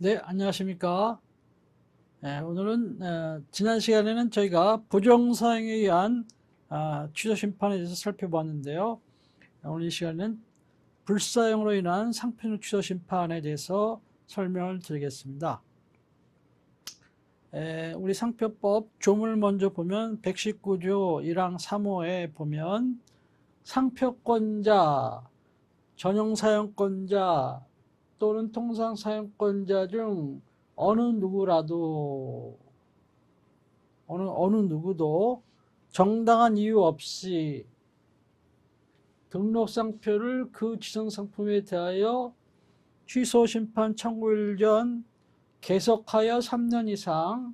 네, 안녕하십니까. 오늘은 지난 시간에는 저희가 부정사용에 의한 취소심판에 대해서 살펴봤는데요. 오늘 이 시간은 불사용으로 인한 상표적 취소심판에 대해서 설명을 드리겠습니다. 우리 상표법 조문을 먼저 보면 119조 1항 3호에 보면 상표권자, 전용사용권자 또는 통상사용권자 중 어느 누구도 정당한 이유 없이 등록상표를 그 지정상품에 대하여 취소심판 청구일 전 계속하여 3년 이상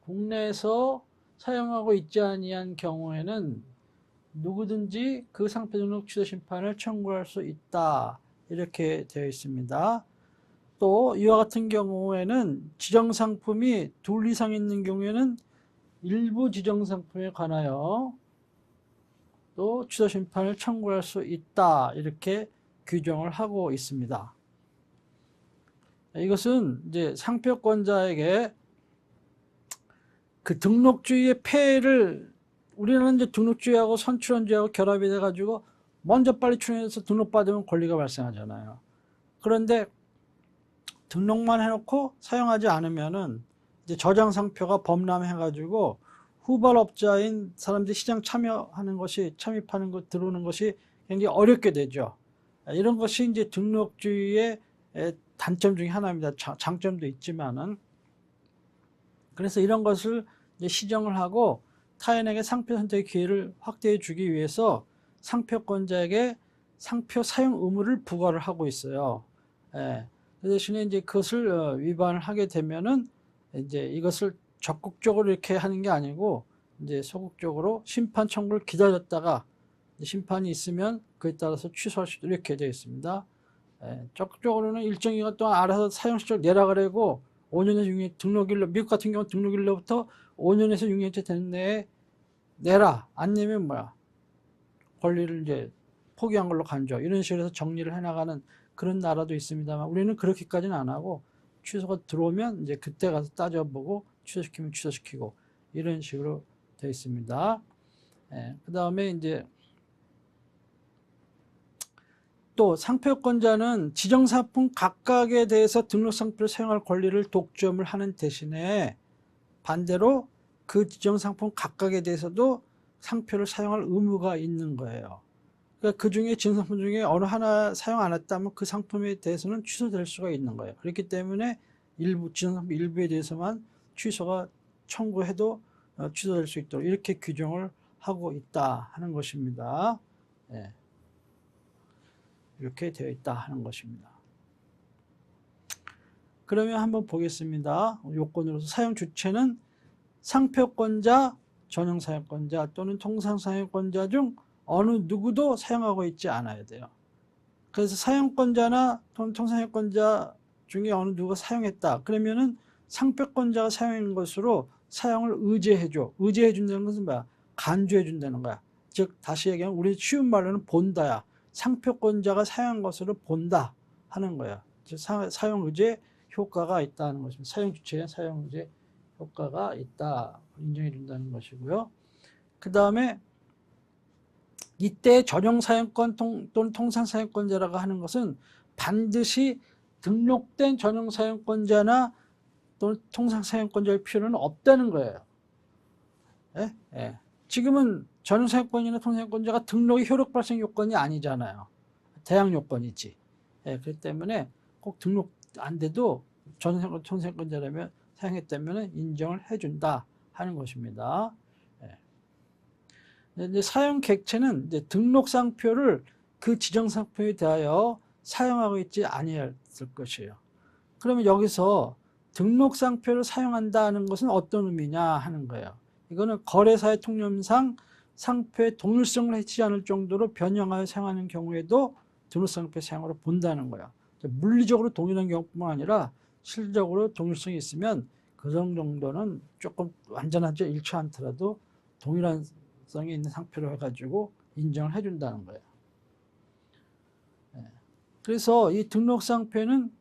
국내에서 사용하고 있지 아니한 경우에는 누구든지 그 상표 등록 취소 심판을 청구할 수 있다. 이렇게 되어 있습니다. 또 이와 같은 경우에는 지정상품이 둘 이상 있는 경우에는 일부 지정상품에 관하여 또 취소심판을 청구할 수 있다. 이렇게 규정을 하고 있습니다. 이것은 이제 상표권자에게 그 등록주의의 폐해를, 우리는 이제 등록주의하고 선출원주의하고 결합이 돼가지고 먼저 빨리 출원해서 등록받으면 권리가 발생하잖아요. 그런데 등록만 해놓고 사용하지 않으면은 이제 저장상표가 범람해가지고 후발업자인 사람들이 시장 참여하는 것이, 참입하는 것, 들어오는 것이 굉장히 어렵게 되죠. 이런 것이 이제 등록주의의 단점 중에 하나입니다. 장점도 있지만은. 그래서 이런 것을 이제 시정을 하고 타인에게 상표 선택의 기회를 확대해 주기 위해서 상표권자에게 상표 사용 의무를 부과를 하고 있어요. 그 대신에 이제 그것을 위반을 하게 되면은 이제 이것을 적극적으로 이렇게 하는 게 아니고 이제 소극적으로 심판 청구를 기다렸다가 심판이 있으면 그에 따라서 취소할 수 있도록 이렇게 되어 있습니다. 적극적으로는 일정 기간 동안 알아서 사용 실적 내라 그러고 5년에서 6년 등록일로, 미국 같은 경우는 등록일로부터 5년에서 6년째 되는 내에 내라. 안 내면 뭐야? 권리를 이제 포기한 걸로 간주. 이런 식으로 해서 정리를 해나가는 그런 나라도 있습니다만 우리는 그렇게까지는 안 하고 취소가 들어오면 이제 그때 가서 따져보고 취소시키면 취소시키고 이런 식으로 되어 있습니다. 그 다음에 이제 또 상표권자는 지정상품 각각에 대해서 등록상표를 사용할 권리를 독점을 하는 대신에 반대로 그 지정상품 각각에 대해서도 상표를 사용할 의무가 있는 거예요. 그러니까 그 중에 지정상품 중에 어느 하나 사용 안 했다면 그 상품에 대해서는 취소될 수가 있는 거예요. 그렇기 때문에 일부 지정상품 일부에 대해서만 취소가 청구해도 취소될 수 있도록 이렇게 규정을 하고 있다 하는 것입니다. 이렇게 되어 있다 하는 것입니다. 그러면 한번 보겠습니다. 요건으로서 사용 주체는 상표권자, 전용사용권자 또는 통상사용권자 중 어느 누구도 사용하고 있지 않아야 돼요. 그래서 사용권자나 통상사용권자 중에 어느 누가 사용했다. 그러면은 상표권자가 사용한 것으로 사용을 의제해줘. 의제해준다는 것은 뭐야? 간주해준다는 거야. 즉 다시 얘기하면 우리 쉬운 말로는 본다야. 상표권자가 사용한 것으로 본다 하는 거야. 즉 사용 의제 효과가 있다는 것입니다. 사용 주체에 사용 의제 효과가 있다 인정해 준다는 것이고요. 그 다음에 이때 전용사용권 또는 통상사용권자라고 하는 것은 반드시 등록된 전용사용권자나 또는 통상사용권자일 필요는 없다는 거예요. 지금은 전용사용권이나 통상사용권자가 등록의 효력 발생 요건이 아니잖아요. 대항 요건이지. 그렇기 때문에 꼭 등록 안 돼도 전용사용권, 통상사용권자라면 사용했다면 인정을 해준다 하는 것입니다. 이제 사용 객체는 이제 등록상표를 그 지정상표에 대하여 사용하고 있지 아니했을 것이에요. 그러면 여기서 등록상표를 사용한다는 것은 어떤 의미냐 하는 거예요. 이거는 거래사의 통념상 상표의 동일성을 해치지 않을 정도로 변형하여 사용하는 경우에도 등록상표 사용으로 본다는 거예요. 물리적으로 동일한 경우뿐만 아니라 실질적으로 동일성이 있으면 그 정도는 조금 완전하지 잃지 않더라도 동일한 성이 있는 상표로 해가지고 인정을 해준다는 거예요. 그래서 이 등록상표는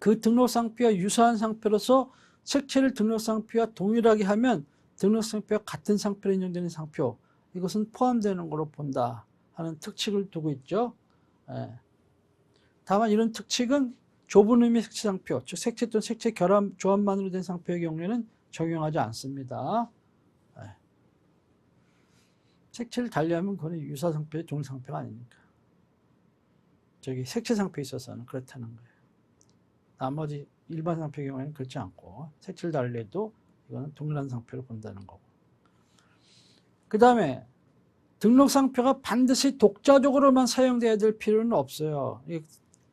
그 등록 상표와 유사한 상표로서 색채를 등록 상표와 동일하게 하면 등록 상표와 같은 상표로 인정되는 상표, 이것은 포함되는 것으로 본다 하는 특칙을 두고 있죠. 예. 다만 이런 특칙은 좁은 의미 색채 상표, 즉 색채 또는 색채 결합 조합만으로 된 상표의 경우에는 적용하지 않습니다. 예. 색채를 달리하면 그건 유사 상표의 동일 상표가 아닙니까? 저기 색채 상표에 있어서는 그렇다는 거예요. 나머지 일반 상표의 경우에는 그렇지 않고 색채를 달리해도 이거는 동일한 상표로 본다는 거고. 그 다음에 등록 상표가 반드시 독자적으로만 사용돼야 될 필요는 없어요.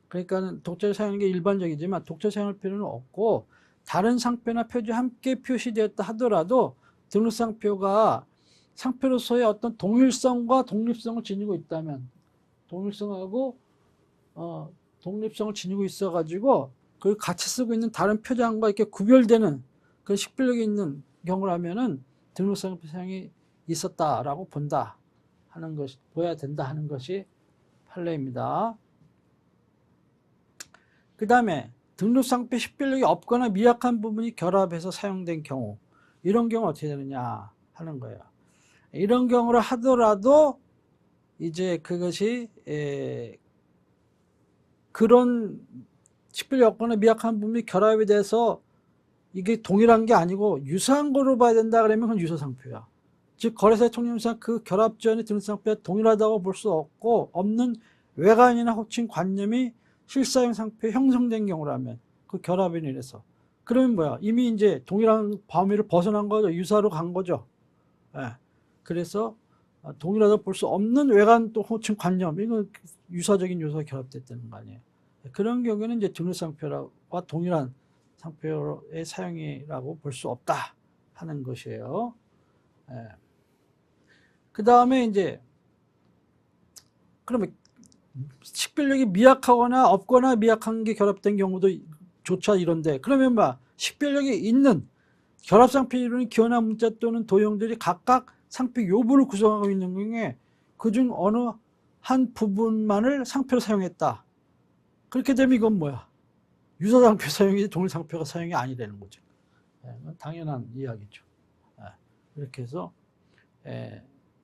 그러니까는 독자적으로 사용하는 게 일반적이지만 독자 사용할 필요는 없고, 다른 상표나 표지와 함께 표시되었다 하더라도 등록 상표가 상표로서의 어떤 동일성과 독립성을 지니고 있다면, 동일성하고 독립성을 지니고 있어가지고 그 같이 쓰고 있는 다른 표장과 이렇게 구별되는 그 식별력이 있는 경우라면은 등록 상표 사용이 있었다라고 본다 하는 것이, 보여야 된다 하는 것이 판례입니다. 그 다음에 등록 상표 식별력이 없거나 미약한 부분이 결합해서 사용된 경우, 이런 경우 어떻게 되느냐 하는 거예요. 이런 경우를 하더라도 이제 그것이 그런 식별력이 없거나 미약한 부분이 결합이 돼서 이게 동일한 게 아니고 유사한 거로 봐야 된다 그러면 그건 유사상표야. 즉 거래사의 통념상 그 결합 전의 등록상표와 동일하다고 볼 수 없는 외관이나 호칭 관념이 실사용 상표에 형성된 경우라면, 그 결합에 인해서, 그러면 뭐야, 이미 이제 동일한 범위를 벗어난 거죠. 유사로 간 거죠. 예. 그래서 동일하다고 볼 수 없는 외관 또 호칭 관념, 이건 유사적인 요소가 결합됐다는 거 아니에요. 그런 경우에는 이제 등록상표와 동일한 상표의 사용이라고 볼 수 없다 하는 것이에요. 예. 그 다음에 이제 그러면 식별력이 미약하거나 없거나 미약한 게 결합된 경우도 조차 이런데, 그러면 뭐 식별력이 있는 결합상표 이루는 기호나 문자 또는 도형들이 각각 상표 요부를 구성하고 있는 경우에 그중 어느 한 부분만을 상표로 사용했다. 그렇게 되면 이건 뭐야? 유사상표 사용이 동일상표가 사용이 아니라는 거죠. 당연한 이야기죠. 이렇게 해서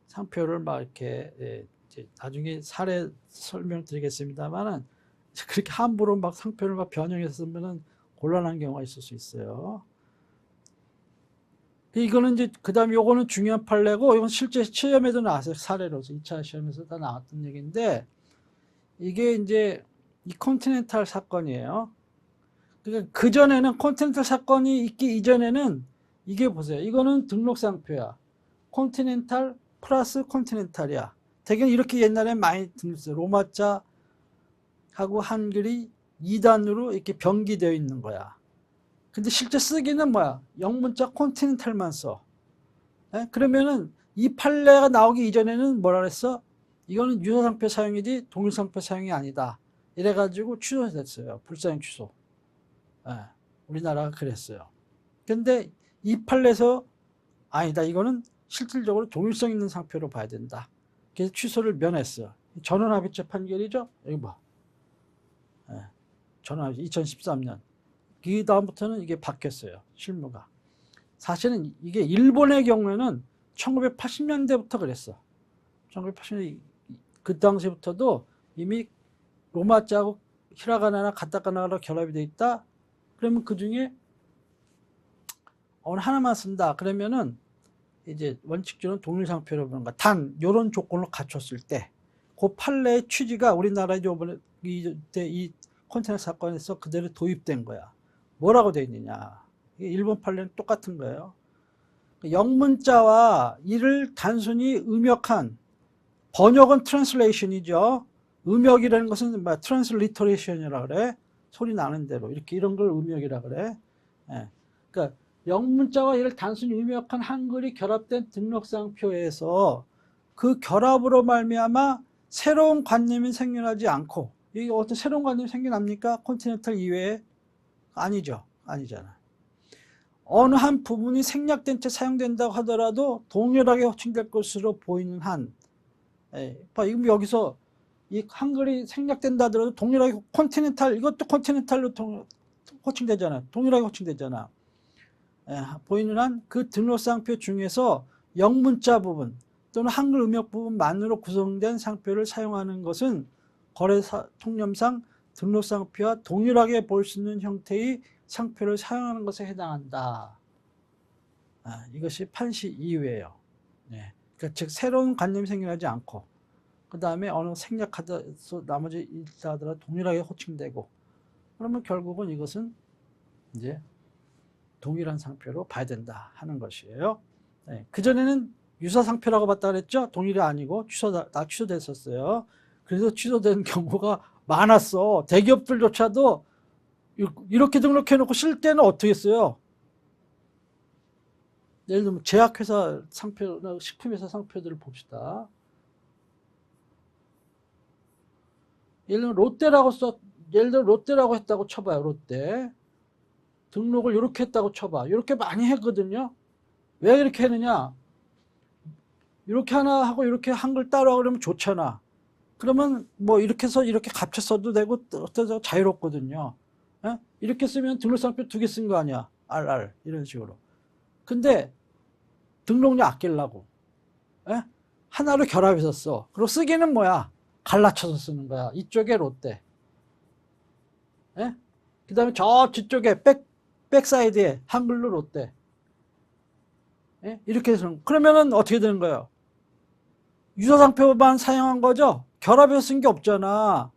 상표를 막 이렇게 나중에 사례 설명드리겠습니다만은, 그렇게 함부로 막 상표를 막 변형해서 쓰면은 곤란한 경우가 있을 수 있어요. 이거는 이제 그 다음에 요거는 중요한 판례고, 이건 실제 시험에도 나왔어요. 사례로서 2차 시험에서 다 나왔던 얘기인데, 이게 이제 이 컨티넨탈 사건이에요. 그러니까 그 전에는 컨티넨탈 사건이 있기 이전에는 이게 보세요. 이거는 등록상표야. 컨티넨탈 플러스 컨티넨탈이야. 대개 이렇게 옛날에 많이 들었어요. 로마자하고 한글이 2단으로 이렇게 병기되어 있는 거야. 근데 실제 쓰기는 뭐야? 영문자 컨티넨탈만 써. 그러면은 이 판례가 나오기 이전에는 뭐라 그랬어? 이거는 유사상표 사용이지 동일상표 사용이 아니다. 이래가지고 취소됐어요. 불사용 취소. 우리나라가 그랬어요. 근데 이 판례에서 아니다, 이거는 실질적으로 동일성 있는 상표로 봐야 된다. 그래서 취소를 면했어요. 전원합의체 판결이죠. 여기 봐. 전원합의체 2013년. 그 다음부터는 이게 바뀌었어요. 실무가. 사실은 이게 일본의 경우에는 1980년대부터 그랬어. 1980년대 그 당시부터도 이미 로마자하고 히라가나나 가타카나로 결합이 돼 있다. 그러면 그 중에 어느 하나만 쓴다. 그러면은 이제 원칙적으로 동일상표로 보는 거. 단 이런 조건을 갖췄을 때, 그 판례의 취지가 우리나라에 이번에 이 컨테이너 사건에서 그대로 도입된 거야. 뭐라고 돼 있느냐? 일본 판례는 똑같은 거예요. 영문자와 이를 단순히 음역한, 번역은 트랜슬레이션이죠. 음역이라는 것은 뭐 트랜슬리터레이션이라 그래. 소리 나는 대로 이렇게, 이런 걸 음역이라 그래. 그러니까 영문자와 이를 단순히 음역한 한글이 결합된 등록상표에서 그 결합으로 말미암아 새로운 관념이 생겨나지 않고, 이게 어떤 새로운 관념이 생겨납니까? 컨티넨탈 이외에? 아니죠. 아니잖아. 어느 한 부분이 생략된 채 사용된다고 하더라도 동일하게 호칭될 것으로 보이는 한, 지금 여기서 이 한글이 생략된다 하더라도 동일하게 컨티넨탈, 이것도 컨티넨탈로 호칭되잖아. 동일하게 호칭되잖아. 보이는 한 그 등록상표 중에서 영문자 부분 또는 한글 음역 부분만으로 구성된 상표를 사용하는 것은 거래사 통념상 등록상표와 동일하게 볼 수 있는 형태의 상표를 사용하는 것에 해당한다. 이것이 판시 이유예요. 네. 그러니까 즉 새로운 관념이 생겨나지 않고 그 다음에 어느 생략하더라도 나머지 일자들과 동일하게 호칭되고 그러면 결국은 이것은 이제 동일한 상표로 봐야 된다 하는 것이에요. 네. 그전에는 유사상표라고 봤다 그랬죠? 동일이 아니고 다 취소됐었어요. 그래서 취소된 경우가 많았어. 대기업들조차도 이렇게 등록해 놓고 쓸 때는 어떻게 써요? 예를 들면 제약회사 상표, 식품회사 상표들을 봅시다. 예를 들어 롯데라고 했다고 쳐봐요. 롯데. 등록을 이렇게 했다고 쳐봐. 이렇게 많이 했거든요. 왜 이렇게 했느냐? 이렇게 하나 하고 이렇게 한글 따로 그러면 좋잖아. 그러면 뭐 이렇게 해서 이렇게 값쳐 써도 되고 어떠서 자유롭거든요. 이렇게 쓰면 등록상표 2개 쓴 거 아니야. RR 이런 식으로. 근데 등록료 아끼려고 하나로 결합해서 써. 그리고 쓰기는 뭐야? 갈라쳐서 쓰는 거야. 이쪽에 롯데. 그 다음에 저 뒤쪽에 백사이드에 한글로 롯데. 이렇게 해서 그러면은 어떻게 되는 거예요? 유사상표만 사용한 거죠? 결합해서 쓴 게 없잖아.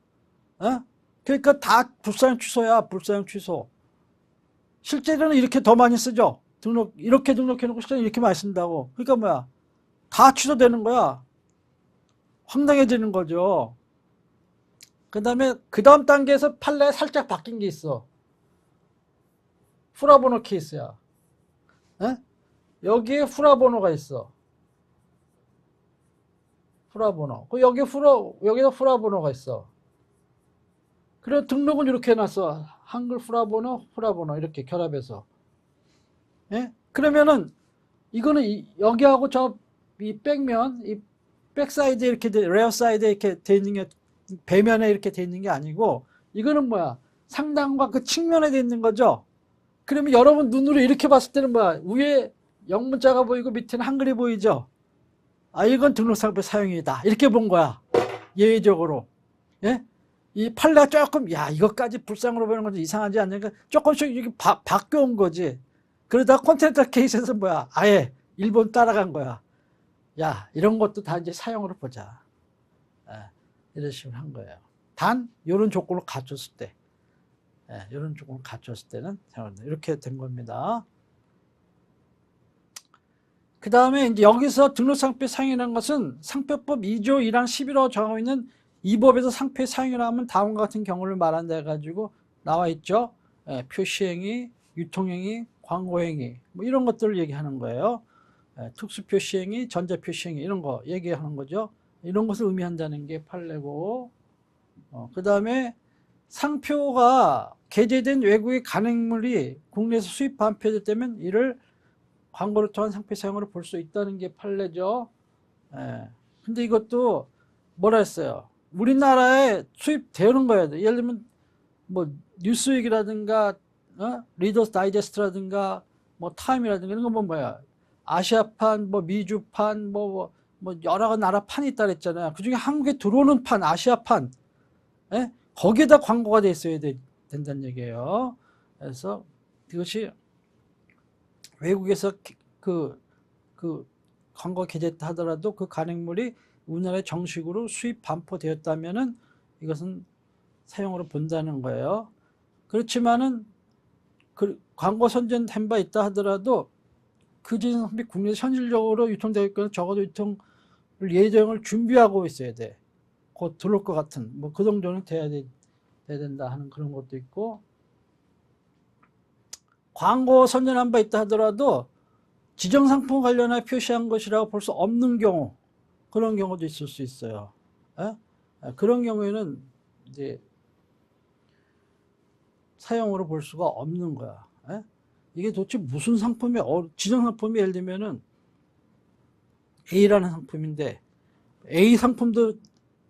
그러니까 다 불사용 취소야. 불사용 취소. 실제로는 이렇게 더 많이 쓰죠? 이렇게 등록해놓고 실제로 이렇게 많이 쓴다고. 그러니까 뭐야? 다 취소되는 거야. 황당해지는 거죠. 그 다음에 그 다음 단계에서 판례에 살짝 바뀐 게 있어. 후라번호 케이스야. 여기에 후라번호가 있어. 후라번호. 여기도 후라번호가 있어. 그리고 등록은 이렇게 해놨어. 한글 후라번호 이렇게 결합해서. 그러면은 이거는 여기하고 이 백면, 이 백사이드에 이렇게 레어 사이드에 이렇게 돼 있는 게 배면에 이렇게 돼 있는 게 아니고 이거는 뭐야? 상단과 그 측면에 돼 있는 거죠. 그러면 여러분 눈으로 이렇게 봤을 때는 뭐야? 위에 영문자가 보이고 밑에는 한글이 보이죠. 이건 등록상표 사용이다. 이렇게 본 거야. 예외적으로. 이 판례가 조금 이것까지 불상으로 보는 건 이상하지 않냐니까 조금씩 이렇게 바뀌어온 거지. 그러다 콘텐츠 케이스에서 뭐야? 아예 일본 따라간 거야. 이런 것도 다 이제 사용으로 보자. 이런 식으로 한 거예요. 단 이런 조건을 갖췄을 때, 이런 조건을 갖췄을 때는 이렇게 된 겁니다. 그 다음에 이제 여기서 등록상표 사용이라는 것은 상표법 2조 1항 11호 정하고 있는 이 법에서 상표의 사용이라 하면 다음과 같은 경우를 말한다 해가지고 나와 있죠. 표시행위, 유통행위, 광고행위 뭐 이런 것들을 얘기하는 거예요. 특수표시행위, 전자표시행위 이런 거 얘기하는 거죠. 이런 것을 의미한다는 게 판례고 그 다음에 상표가 게재된 외국의 간행물이 국내에서 수입 반표됐다면 이를 광고를 통한 상표 사용으로 볼 수 있다는 게 판례죠. 근데 이것도 뭐라 했어요? 우리나라에 수입되는 거예요. 예를 들면 뭐 뉴스윅이라든가 리더스 다이제스트라든가 뭐 타임이라든가 이런 거 보면 뭐야? 아시아판, 뭐 미주판, 뭐 여러 나라 판이 있다 그랬잖아요. 그중에 한국에 들어오는 판, 아시아판, 거기에다 광고가 돼 있어야 된다는 얘기예요. 그래서 이것이 외국에서 그 광고 게재했다 하더라도 그 간행물이 우리나라에 정식으로 수입 반포되었다면은 이것은 사용으로 본다는 거예요. 그렇지만은 그 광고 선전된 바 있다 하더라도 그 제품이 국내에서 현실적으로 유통되어 있거나 적어도 유통 예정을 준비하고 있어야 돼. 곧 들어올 것 같은 뭐 그 정도는 돼야 된다 하는 그런 것도 있고, 광고 선전한 바 있다 하더라도 지정상품 관련해 표시한 것이라고 볼 수 없는 경우, 그런 경우도 있을 수 있어요. 그런 경우에는 이제 사용으로 볼 수가 없는 거야. 이게 도대체 무슨 상품이, 지정상품이 예를 들면은 A라는 상품인데 A 상품도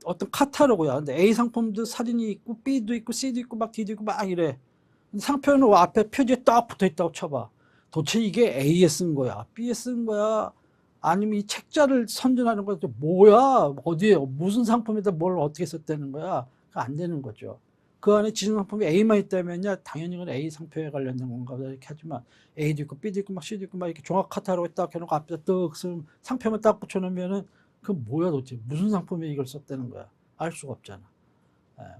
어떤 카탈로그야. 근데 A 상품도 사진이 있고 B도 있고 C도 있고 막 D도 있고 막 이래. 상표는 앞에 표지에 딱 붙어 있다고 쳐봐. 도대체 이게 A에 쓴 거야? B에 쓴 거야? 아니면 이 책자를 선전하는 거야? 뭐야? 어디에, 무슨 상품에다 뭘 어떻게 썼다는 거야? 안 되는 거죠. 그 안에 지정 상품이 A만 있다면야 당연히 이건 A 상표에 관련된 건가 보다 이렇게 하지만 A도 있고 B도 있고 막 C도 있고 막 이렇게 종합 카탈로그 딱 해놓고 앞에다 떡 쓰면 상표만 딱 붙여놓으면은 그 뭐야 도대체 무슨 상품에 이걸 썼다는 거야? 알 수가 없잖아.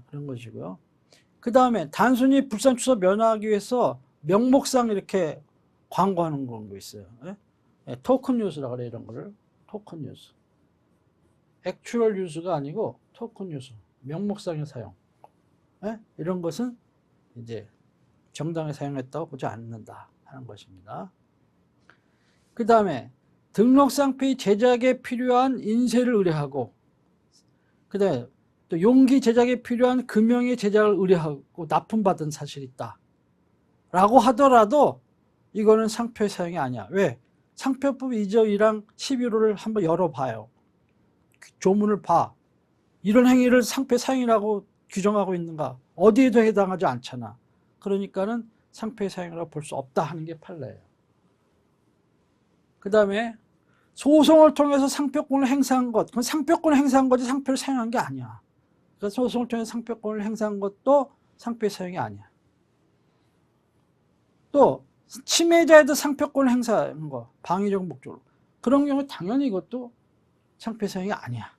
그런 것이고요. 그 다음에 단순히 불산 추서 면하기 위해서 명목상 이렇게 광고하는 거 있어요. 토큰 뉴스라 그래 이런 거를 토큰 뉴스. 액츄얼 뉴스가 아니고 토큰 뉴스. 명목상의 사용. 이런 것은 이제 정당에 사용했다고 보지 않는다 하는 것입니다. 그 다음에 등록상표 제작에 필요한 인쇄를 의뢰하고 그 다음에 또 용기 제작에 필요한 금형의 제작을 의뢰하고 납품받은 사실이 있다 라고 하더라도 이거는 상표의 사용이 아니야. 왜? 상표법 2조 1항 11호를 한번 열어봐요. 조문을 봐. 이런 행위를 상표의 사용이라고 규정하고 있는가? 어디에도 해당하지 않잖아. 그러니까는 상표의 사용이라고 볼 수 없다 하는 게 판례예요. 그 다음에 소송을 통해서 상표권을 행사한 것, 그건 상표권을 행사한 거지 상표를 사용한 게 아니야. 그래서 소송을 통해서 상표권을 행사한 것도 상표의 사용이 아니야. 또 침해자에도 상표권을 행사한 거, 방위적 목적으로. 그런 경우 당연히 이것도 상표의 사용이 아니야.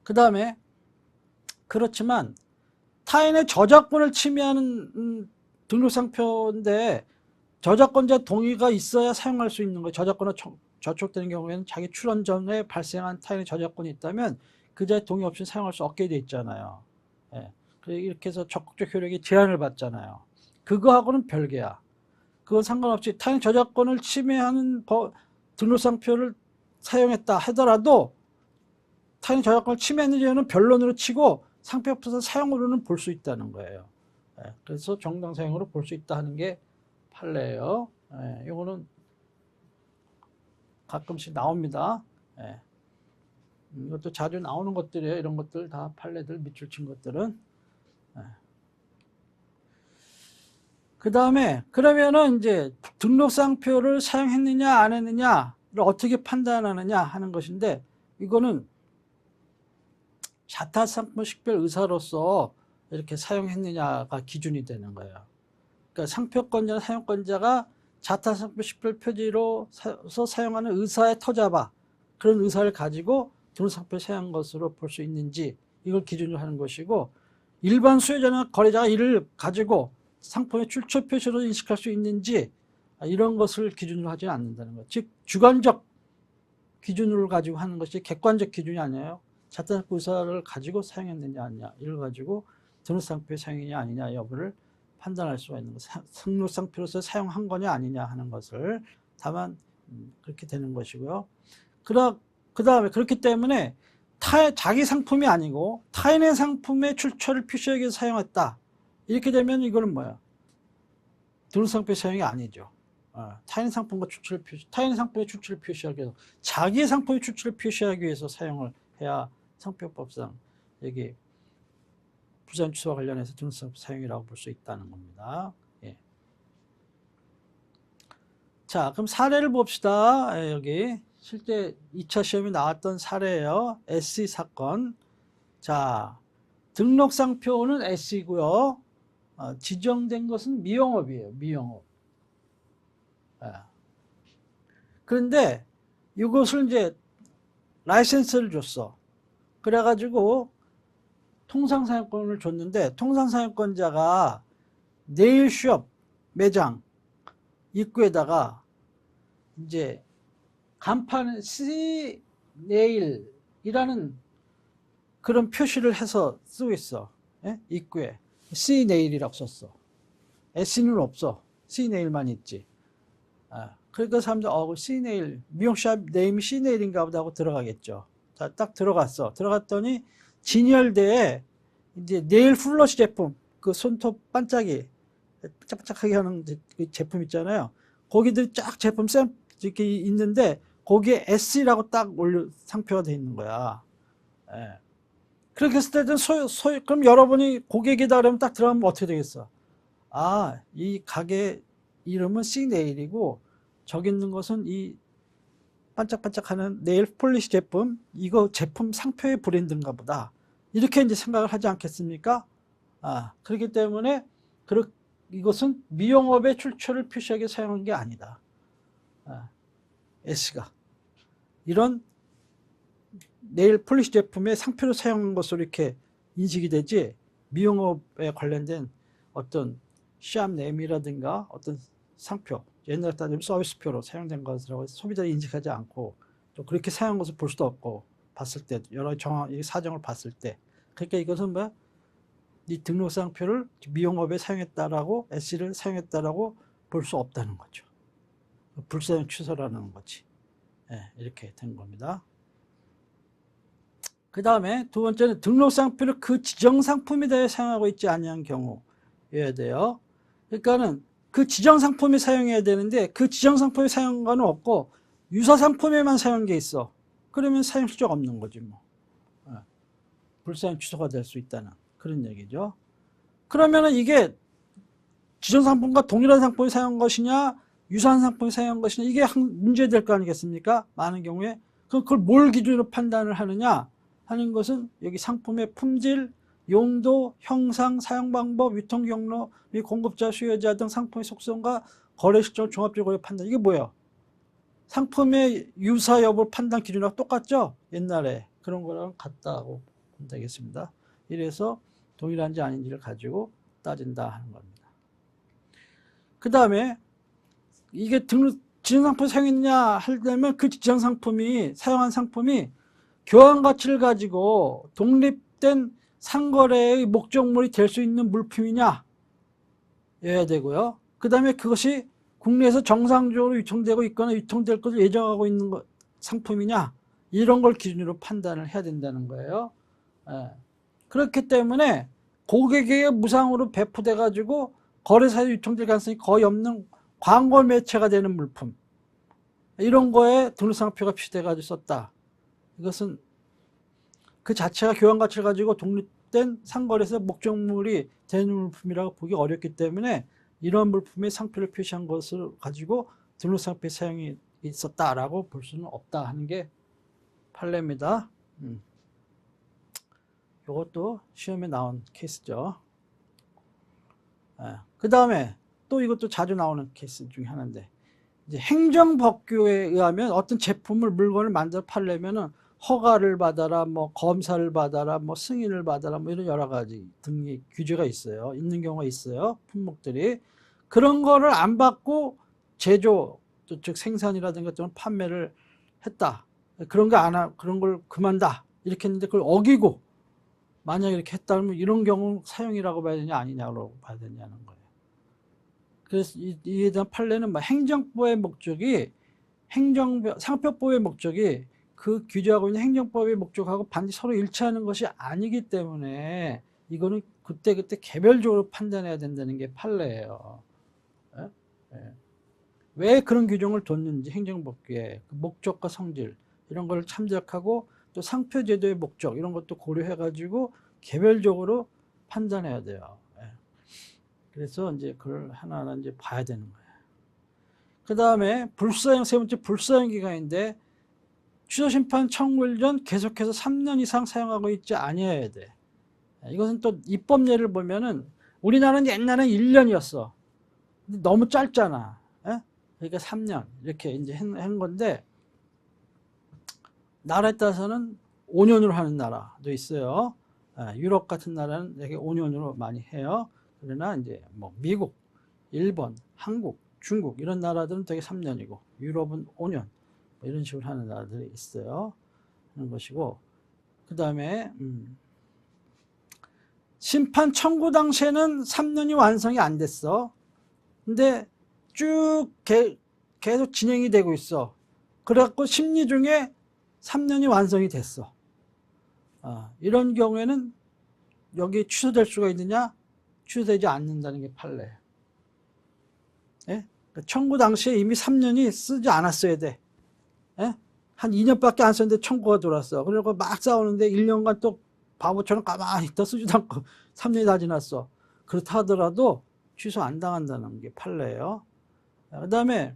그 다음에 그렇지만 타인의 저작권을 침해하는 등록상표인데 저작권자 동의가 있어야 사용할 수 있는 거예요. 저작권을 저촉되는 경우에는 자기 출원 전에 발생한 타인의 저작권이 있다면 그자의 동의 없이 사용할 수 없게 돼 있잖아요. 이렇게 해서 적극적 효력이 제한을 받잖아요. 그거하고는 별개야. 그건 상관없이 타인 저작권을 침해하는 등록상표를 사용했다 하더라도 타인 저작권을 침해했는지는 변론으로 치고 상표법상 사용으로는 볼 수 있다는 거예요. 그래서 정당 사용으로 볼 수 있다 하는 게 판례예요. 이거는 가끔씩 나옵니다. 이것도 자주 나오는 것들이에요. 이런 것들 다 판례들 밑줄 친 것들은. 그 다음에 그러면은 이제 등록상표를 사용했느냐 안 했느냐를 어떻게 판단하느냐 하는 것인데 이거는 자타상품 식별 의사로서 이렇게 사용했느냐가 기준이 되는 거예요. 그러니까 상표권자나 사용권자가 자타상표 식별 표지로서 사용하는 의사의 터잡아 그런 의사를 가지고 등록상표를 사용한 것으로 볼 수 있는지 이걸 기준으로 하는 것이고 일반 수요자나 거래자가 이를 가지고 상품의 출처 표시로 인식할 수 있는지 이런 것을 기준으로 하지 않는다는 것. 즉 주관적 기준을 가지고 하는 것이 객관적 기준이 아니에요. 자타상표 의사를 가지고 사용했느냐 아니냐 이걸 가지고 등록상표의 사용이냐 아니냐 여부를 판단할 수가 있는 것. 등록상표로서 사용한 거냐 아니냐 하는 것을 다만 그렇게 되는 것이고요. 그 다음에 그렇기 때문에 자기 상품이 아니고 타인의 상품의 출처를 표시하기 위해서 사용했다. 이렇게 되면 이거는 뭐야? 등록상표의 사용이 아니죠. 타인 상품과 타인 상품의 출처를 표시하기 위해서 자기의 상품의 출처를 표시하기 위해서 사용을 해야 상표법상 여기 부산 취소와 관련해서 등록상표 사용이라고 볼 수 있다는 겁니다. 자, 그럼 사례를 봅시다. 여기 실제 2차 시험에 나왔던 사례예요. SE 사건. 자, 등록상표는 S이고요. 지정된 것은 미용업이에요. 미용업. 그런데 이것을 이제 라이센스를 줬어. 그래가지고 통상사용권을 줬는데 통상사용권자가 네일숍 매장 입구에다가 이제 간판에 C 네일이라는 그런 표시를 해서 쓰고 있어. 입구에 C 네일이라고 썼어. S는 없어. C 네일만 있지. 그러니까 사람들 C 네일 미용샵 네임이 C 네일인가 보다 하고 들어가겠죠. 자, 딱 들어갔어. 들어갔더니 진열대에 이제 네일 플러시 제품, 그 손톱 반짝이 반짝반짝하게 하는 제품 있잖아요. 거기들 쫙 제품 샘 이렇게 있는데 거기에 S라고 딱 상표가 돼 있는 거야. 그렇게 했을 때는 그럼 여러분이 고객이다 그러면 딱 들어가면 어떻게 되겠어? 아, 이 가게 이름은 씩네일이고 저기 있는 것은 이 반짝반짝하는 네일 폴리시 제품, 이거 제품 상표의 브랜드인가 보다. 이렇게 이제 생각을 하지 않겠습니까? 아, 그렇기 때문에 이것은 미용업의 출처를 표시하기 사용한 게 아니다. 아, S가 이런 네일 폴리시 제품의 상표로 사용한 것으로 이렇게 인식이 되지, 미용업에 관련된 어떤 시암네임이라든가 어떤 상표, 옛날 따지면 서비스표로 사용된 것이라고 소비자가 인식하지 않고 또 그렇게 사용한 것을 볼 수도 없고, 봤을 때 여러 사정을 봤을 때, 그러니까 이것은 뭐야? 이 등록상표를 미용업에 사용했다라고, SC를 사용했다라고 볼 수 없다는 거죠. 불사용 취소라는 거지. 네, 이렇게 된 겁니다. 그 다음에 두 번째는 등록상표를 그 지정상품에 대해 사용하고 있지 아니한 경우여야 돼요. 그러니까는 그 지정상품에 사용해야 되는데 그 지정상품에 사용한 건 없고 유사상품에만 사용한 게 있어. 그러면 사용 실적 없는 거지 뭐. 불사용 취소가 될 수 있다는 그런 얘기죠. 그러면은 이게 지정상품과 동일한 상품을 사용한 것이냐 유사한 상품을 사용한 것이냐, 이게 문제될 거 아니겠습니까? 많은 경우에. 그걸 뭘 기준으로 판단을 하느냐 하는 것은 여기 상품의 품질, 용도, 형상, 사용 방법, 유통 경로 및 공급자, 수요자 등 상품의 속성과 거래 실적을 종합적으로 판단. 이게 뭐예요? 상품의 유사 여부 판단 기준하고 똑같죠? 옛날에 그런 거랑 같다고 보면 되겠습니다. 이래서 동일한지 아닌지를 가지고 따진다 하는 겁니다. 그 다음에 이게 지정상품 사용했냐 하려면 그 지정상품이 사용한 상품이 교환 가치를 가지고 독립된 상거래의 목적물이 될 수 있는 물품이냐 여야 되고요. 그 다음에 그것이 국내에서 정상적으로 유통되고 있거나 유통될 것을 예정하고 있는 상품이냐, 이런 걸 기준으로 판단을 해야 된다는 거예요. 그렇기 때문에 고객에게 무상으로 배포돼 가지고 거래사에 유통될 가능성이 거의 없는 광고 매체가 되는 물품, 이런 거에 등록상표가 표시돼 가지고 썼다. 이것은 그 자체가 교환 가치를 가지고 독립된 상거래에서 목적물이 되는 물품이라고 보기 어렵기 때문에 이런 물품의 상표를 표시한 것을 가지고 등록상표의 사용이 있었다라고 볼 수는 없다 하는 게 판례입니다. 이것도 시험에 나온 케이스죠. 그 다음에 또 이것도 자주 나오는 케이스 중에 하나인데, 이제 행정법규에 의하면 어떤 제품을, 물건을 만들어 팔려면은 허가를 받아라, 뭐 검사를 받아라, 뭐 승인을 받아라, 뭐 이런 여러 가지 등의 규제가 있어요. 있는 경우가 있어요. 품목들이. 그런 거를 안 받고 제조, 즉 생산이라든가 또는 판매를 했다. 그런 걸 그만다. 이렇게 했는데 그걸 어기고 만약에 이렇게 했다면 이런 경우 사용이라고 봐야 되냐 아니냐고 봐야 되냐는 거예요. 그래서 이에 대한 판례는 뭐 행정법의 목적이, 상표법의 목적이 그 규제하고 있는 행정법의 목적하고 반드시 서로 일치하는 것이 아니기 때문에 이거는 그때그때 개별적으로 판단해야 된다는 게 판례예요. 왜 그런 규정을 뒀는지 행정법규에 그 목적과 성질 이런 걸 참작하고 또 상표제도의 목적 이런 것도 고려해 가지고 개별적으로 판단해야 돼요. 그래서 이제 그걸 하나하나 이제 봐야 되는 거예요. 그 다음에 불사용, 세 번째 불사용 기간인데 취소심판 청구일 전 계속해서 3년 이상 사용하고 있지 아니어야 돼. 이것은 또 입법 예를 보면은 우리나라는 옛날엔 1년이었어. 근데 너무 짧잖아. 그러니까 3년 이렇게 이제 한 건데, 나라에 따라서는 5년으로 하는 나라도 있어요. 유럽 같은 나라는 되게 5년으로 많이 해요. 그러나 이제 뭐 미국, 일본, 한국, 중국 이런 나라들은 되게 3년이고 유럽은 5년 뭐 이런 식으로 하는 나라들이 있어요. 하는 것이고, 그 다음에 심판 청구 당시에는 3년이 완성이 안 됐어. 근데 쭉 계속 진행이 되고 있어. 그래갖고 심리 중에 3년이 완성이 됐어. 이런 경우에는 여기 취소될 수가 있느냐? 취소되지 않는다는 게 판례. 청구 당시에 이미 3년이 쓰지 않았어야 돼. 한 2년밖에 안 썼는데 청구가 들어왔어. 그리고 막 싸우는데 1년간 또 바보처럼 가만히 있다 쓰지도 않고 3년이 다 지났어. 그렇다 하더라도 취소 안 당한다는 게 판례예요. 그 다음에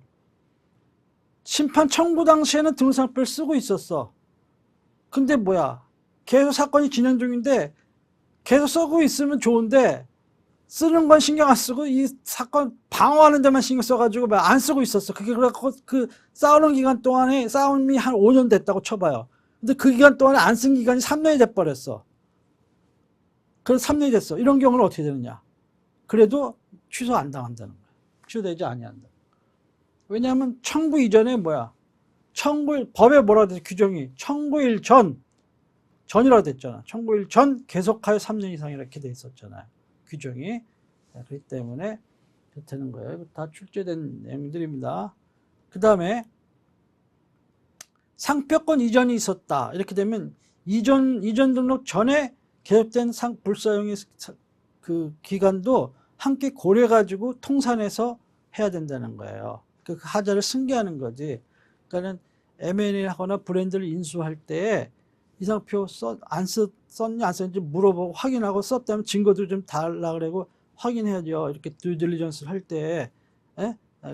심판 청구 당시에는 등록상표를 쓰고 있었어. 근데 뭐야, 계속 사건이 진행 중인데 계속 쓰고 있으면 좋은데 쓰는 건 신경 안 쓰고 이 사건 방어하는 데만 신경 써가지고 안 쓰고 있었어. 그게 그래갖고 그 싸우는 기간 동안에 싸움이 한 5년 됐다고 쳐봐요. 근데 그 기간 동안에 안 쓴 기간이 3년이 돼버렸어. 그래서 3년이 됐어. 이런 경우는 어떻게 되느냐. 그래도 취소 안 당한다는 거야. 취소되지 아니한다. 왜냐하면 청구 이전에 뭐야. 청구일, 법에 뭐라고 돼 규정이 청구일 전이라고 됐잖아. 청구일 전 계속하여 3년 이상 이렇게 돼 있었잖아요. 규정이. 그렇기 때문에 되는 거예요. 이거 다 출제된 내용들입니다. 그 다음에 상표권 이전이 있었다. 이렇게 되면 이전 등록 전에 계속된 불사용의 그 기간도 함께 고려해가지고 통산해서 해야 된다는 거예요. 그 하자를 승계하는 거지. 그러니까는 M&A 하거나 브랜드를 인수할 때 이 상표 썼냐 안 썼는지 물어보고 확인하고 썼다면 증거도 좀 달라 그러고 확인해야죠. 이렇게 듀딜리전스를 할 때.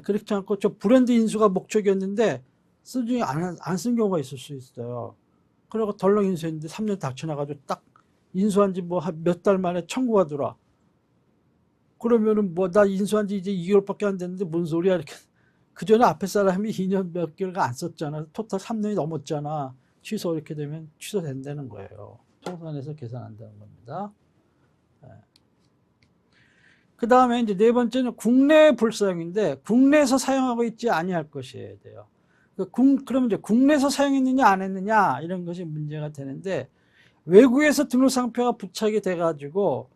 그렇지 않고 저 브랜드 인수가 목적이었는데 쓰지 안 쓴 경우가 있을 수 있어요. 그리고 덜렁 인수했는데 3년 닥쳐나가지고 딱 인수한 지 뭐 몇 달 만에 청구가 들어와. 그러면은 뭐 나 인수한 지 이제 2개월밖에 안 됐는데 뭔 소리야 이렇게. 그 전에 앞에 사람이 2년 몇 개월가 안 썼잖아. 토탈 3년이 넘었잖아. 취소 이렇게 되면 취소된다는 거예요. 통산해서 계산한다는 겁니다. 그 다음에 이제 네 번째는 국내 불사용인데 국내에서 사용하고 있지 아니할 것이어야 돼요. 그러면 이제 국내에서 사용했느냐 안 했느냐 이런 것이 문제가 되는데 외국에서 등록 상표가 부착이 돼가지고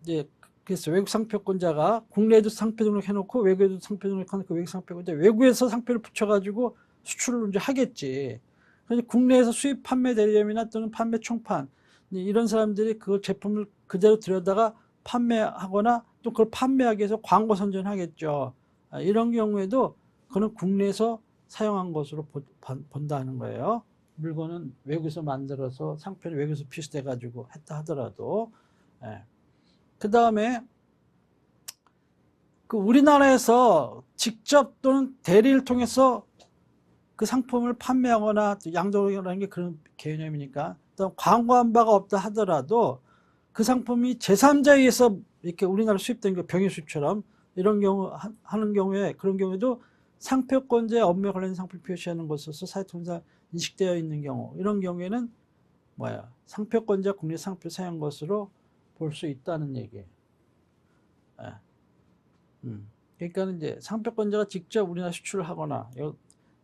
이제 그래서 외국 상표권자가 국내에도 상표 등록해놓고 외국에도 상표 등록해놓고 외국 상표권자 외국에서 상표를 붙여가지고 수출을 이제 하겠지. 그래서 국내에서 수입 판매 대리점이나 또는 판매 총판 이런 사람들이 그 제품을 그대로 들여다가 판매하거나 또 그걸 판매하기 위해서 광고 선전하겠죠. 이런 경우에도 그는 국내에서 사용한 것으로 본다는 거예요. 물건은 외국에서 만들어서 상표는 외국에서 피스돼가지고 했다 하더라도. 그 다음에 그 우리나라에서 직접 또는 대리를 통해서 그 상품을 판매하거나 양도라는 게 그런 개념이니까 또 광고한 바가 없다 하더라도 그 상품이 제3자에 의해서 이렇게 우리나라 수입된 거 병역 수입처럼 이런 경우 하는 경우에 그런 경우에도 상표권자의 업무에 관련된 상품 표시하는 것으로서 사회통상 인식되어 있는 경우 이런 경우에는 뭐야 상표권자 국내 상표 사용 것으로 볼 수 있다는 얘기예요. 그러니까 이제 상표권자가 직접 우리나라 수출을 하거나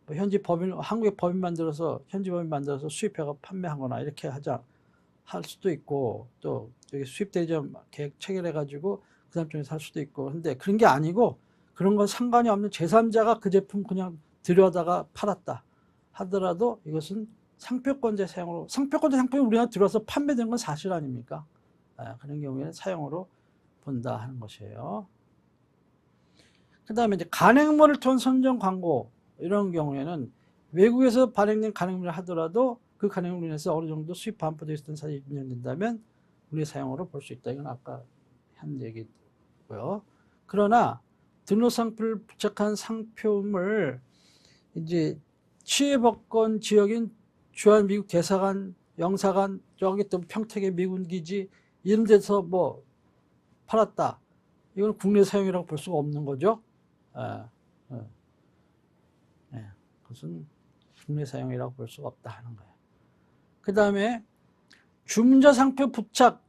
현지 법인 한국의 법인 만들어서 현지 법인 만들어서 수입해가 판매하거나 이렇게 할 수도 있고 또 여기 수입 대리점 계획 체결해 가지고 그 사람 쪽에서 할 수도 있고 근데 그런 게 아니고 그런 건 상관이 없는 제3자가 그 제품 그냥 들여다가 팔았다 하더라도 이것은 상표권자 사용으로 상표권자 상품이 우리나라 들어와서 판매된 건 사실 아닙니까? 그런 경우에는 사용으로 본다 하는 것이에요. 그 다음에 이제 간행물을 통한 선전 광고 이런 경우에는 외국에서 발행된 간행물을 하더라도 그 간행물로 인해서 어느 정도 수입 반포되어 있던 사실이 인정된다면 우리 사용으로 볼 수 있다. 이건 아까 한 얘기고요. 그러나 등록상표를 부착한 상표물 이제 치해법권 지역인 주한미국 대사관, 영사관, 저기 또 평택의 미군기지 이런 데서 뭐 팔았다. 이건 국내 사용이라고 볼 수가 없는 거죠. 그것은 국내 사용이라고 볼 수가 없다 하는 거예요. 그 다음에 주문자 상표 부착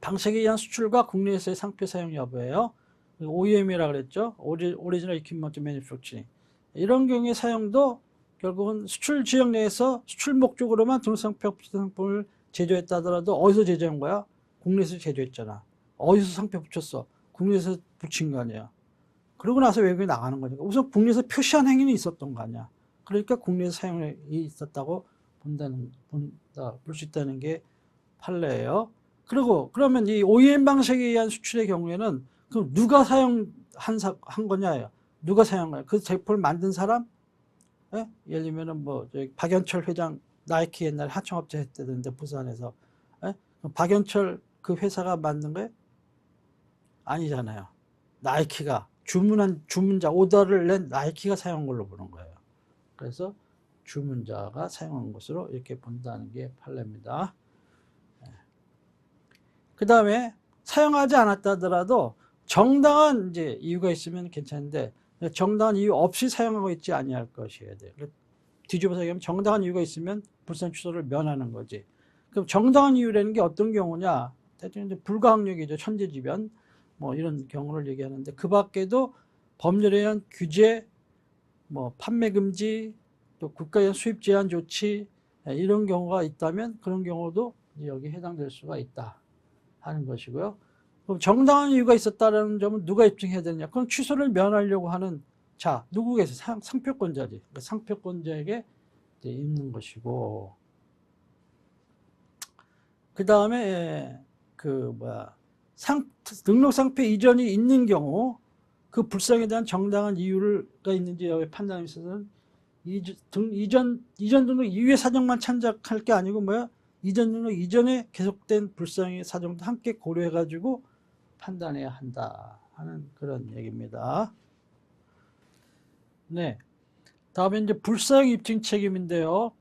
방식에 의한 수출과 국내에서의 상표 사용 여부예요. OEM이라고 그랬죠. 오리지널 이퀴먼트 매니팩처링. 이런 경우의 사용도 결국은 수출 지역 내에서 수출 목적으로만 등록상표 상품을 제조했다 하더라도 어디서 제조한 거야? 국내에서 제조했잖아. 어디서 상표 붙였어? 국내에서 붙인 거 아니야. 그러고 나서 외국에 나가는 거니까 우선 국내에서 표시한 행위는 있었던 거 아니야. 그러니까 국내에서 사용이 있었다고 볼 수 있다는 게 판례예요. 그리고 그러면 이 OEM 방식에 의한 수출의 경우에는 그럼 누가 한 거냐예요. 누가 사용한 거야? 그 제품을 만든 사람? 예? 예를 들면은 뭐 박연철 회장 나이키 옛날에 하청업체 했다던데 부산에서. 예? 박연철 그 회사가 만든 거예요? 아니잖아요. 나이키가 주문자 오더를 낸 나이키가 사용한 걸로 보는 거예요. 그래서 주문자가 사용한 것으로 이렇게 본다는 게 판례입니다. 그 다음에 사용하지 않았다 하더라도 정당한 이제 이유가 있으면 괜찮은데 정당한 이유 없이 사용하고 있지 아니할 것이어야 돼요. 뒤집어서 얘기하면 정당한 이유가 있으면 불상 취소를 면하는 거지. 그럼 정당한 이유라는 게 어떤 경우냐? 대충 이제 불가항력이죠. 천재지변 뭐 이런 경우를 얘기하는데 그 밖에도 법률에 의한 규제, 뭐 판매 금지, 또 국가에 의한 수입 제한 조치 이런 경우가 있다면 그런 경우도 여기 해당될 수가 있다 하는 것이고요. 그럼 정당한 이유가 있었다는 점은 누가 입증해야 되느냐? 그럼 취소를 면하려고 하는 자 누구겠어요? 상표권자지. 그러니까 상표권자에게 있는 것이고 그 다음에 등록 상표 이전이 있는 경우 그 불상에 대한 정당한 이유가 있는지 여기 판단에 있어서는 이전 등록 이후의 사정만 참작할 게 아니고 이전 등록 이전에 계속된 불상의 사정도 함께 고려해 가지고 판단해야 한다 하는 그런 얘기입니다. 네. 다음에 이제 불상 입증 책임인데요.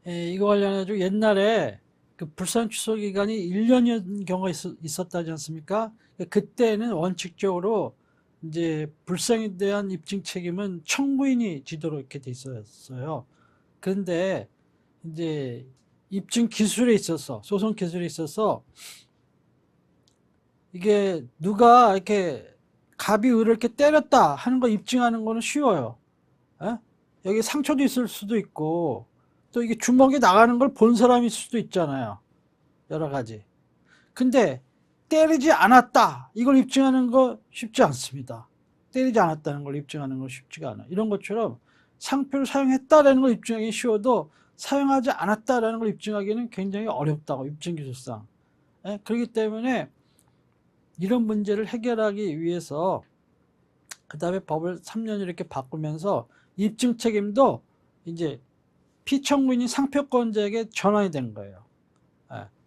이거 관련해가지고 옛날에 그 불상 취소 기간이 1년이었는 경우가 있었다지 않습니까? 그때는 원칙적으로 이제 불상에 대한 입증 책임은 청구인이 지도록 이렇게 돼 있었어요. 그런데 이제 입증 기술에 있어서 소송 기술에 있어서 이게 누가 이렇게 갑이 을을 이렇게 때렸다 하는 거 입증하는 거는 쉬워요. 에? 여기 상처도 있을 수도 있고 또 이게 주먹이 나가는 걸 본 사람일 수도 있잖아요. 여러 가지. 근데 때리지 않았다 이걸 입증하는 거 쉽지 않습니다. 때리지 않았다는 걸 입증하는 거 쉽지가 않아요. 이런 것처럼 상표를 사용했다라는 걸 입증하기 쉬워도 사용하지 않았다라는 걸 입증하기는 굉장히 어렵다고 입증기술상. 그렇기 때문에 이런 문제를 해결하기 위해서 그 다음에 법을 3년 이렇게 바꾸면서 입증 책임도 이제 피청구인이 상표권자에게 전환이 된 거예요.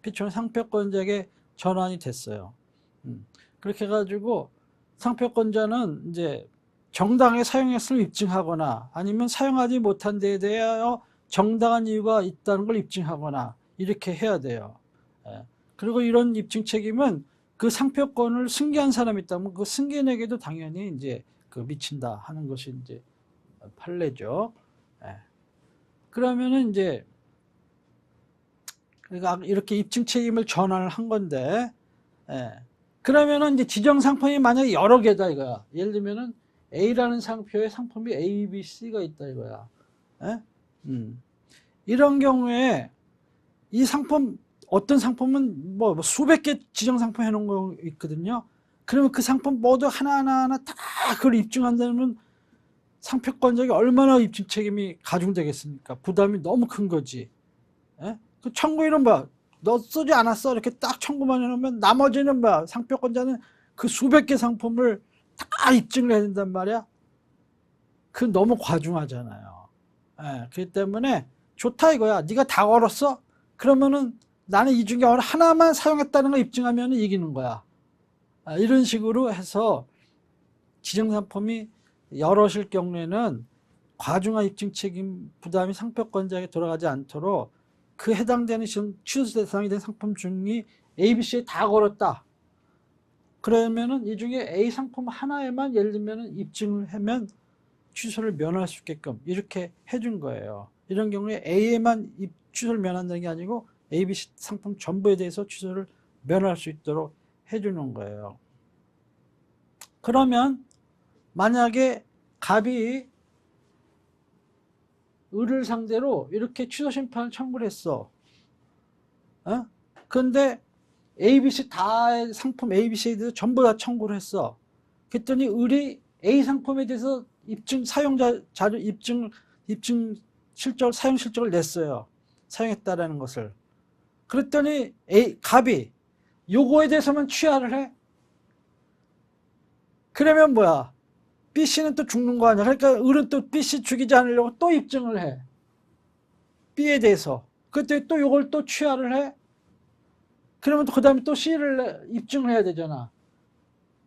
피청구인 상표권자에게 전환이 됐어요. 그렇게 해가지고 상표권자는 이제 정당하게 사용했음을 입증하거나 아니면 사용하지 못한 데에 대하여 정당한 이유가 있다는 걸 입증하거나 이렇게 해야 돼요. 그리고 이런 입증 책임은 그 상표권을 승계한 사람이 있다면 그 승계인에게도 당연히 이제 미친다 하는 것이 이제 판례죠. 그러면은 이제 그러니까 이렇게 입증 책임을 전환을 한 건데, 그러면은 이제 지정 상품이 만약에 여러 개다 이거야. 예를 들면은 A라는 상표에 상품이 A, B, C가 있다 이거야. 이런 경우에 이 상품 어떤 상품은 뭐 수백 개 지정 상품 해놓은 거 있거든요. 그러면 그 상품 모두 하나하나 다 그걸 입증한다면 상표권자에게 얼마나 입증 책임이 가중되겠습니까? 부담이 너무 큰 거지. 그 청구인은 뭐야? 너 쓰지 않았어? 이렇게 딱 청구만 해놓으면 나머지는 뭐야? 상표권자는 그 수백 개 상품을 다 입증을 해야 된단 말이야. 그 너무 과중하잖아요. 그렇기 때문에 좋다 이거야. 네가 다 걸었어? 그러면은 나는 이 중에 하나만 사용했다는 걸 입증하면 이기는 거야. 이런 식으로 해서 지정상품이 여럿일 경우에는 과중한 입증 책임 부담이 상표권자에게 돌아가지 않도록 그 해당되는 취소 대상이 된 상품 중에 A, B, C에 다 걸었다. 그러면은 이 중에 A 상품 하나에만 예를 들면 입증을 하면 취소를 면할 수 있게끔 이렇게 해준 거예요. 이런 경우에 A에만 취소를 면한다는 게 아니고 A, B, C 상품 전부에 대해서 취소를 면할 수 있도록 해주는 거예요. 그러면 만약에 갑이 을을 상대로 이렇게 취소 심판을 청구를 했어. 그런데 A, B, C 다 상품 A, B, C에 대해서 전부 다 청구를 했어. 그랬더니 을이 A 상품에 대해서 사용자 자료 입증 실적 사용 실적을 냈어요. 사용했다라는 것을. 그랬더니 갑이 요거에 대해서만 취하를 해. 그러면 뭐야? B씨는 또 죽는 거 아니야. 그러니까 을은 또 B씨 죽이지 않으려고 또 입증을 해. B에 대해서. 그때 또 요걸 또 취하를 해. 그러면 그 다음에 또 C를 입증을 해야 되잖아.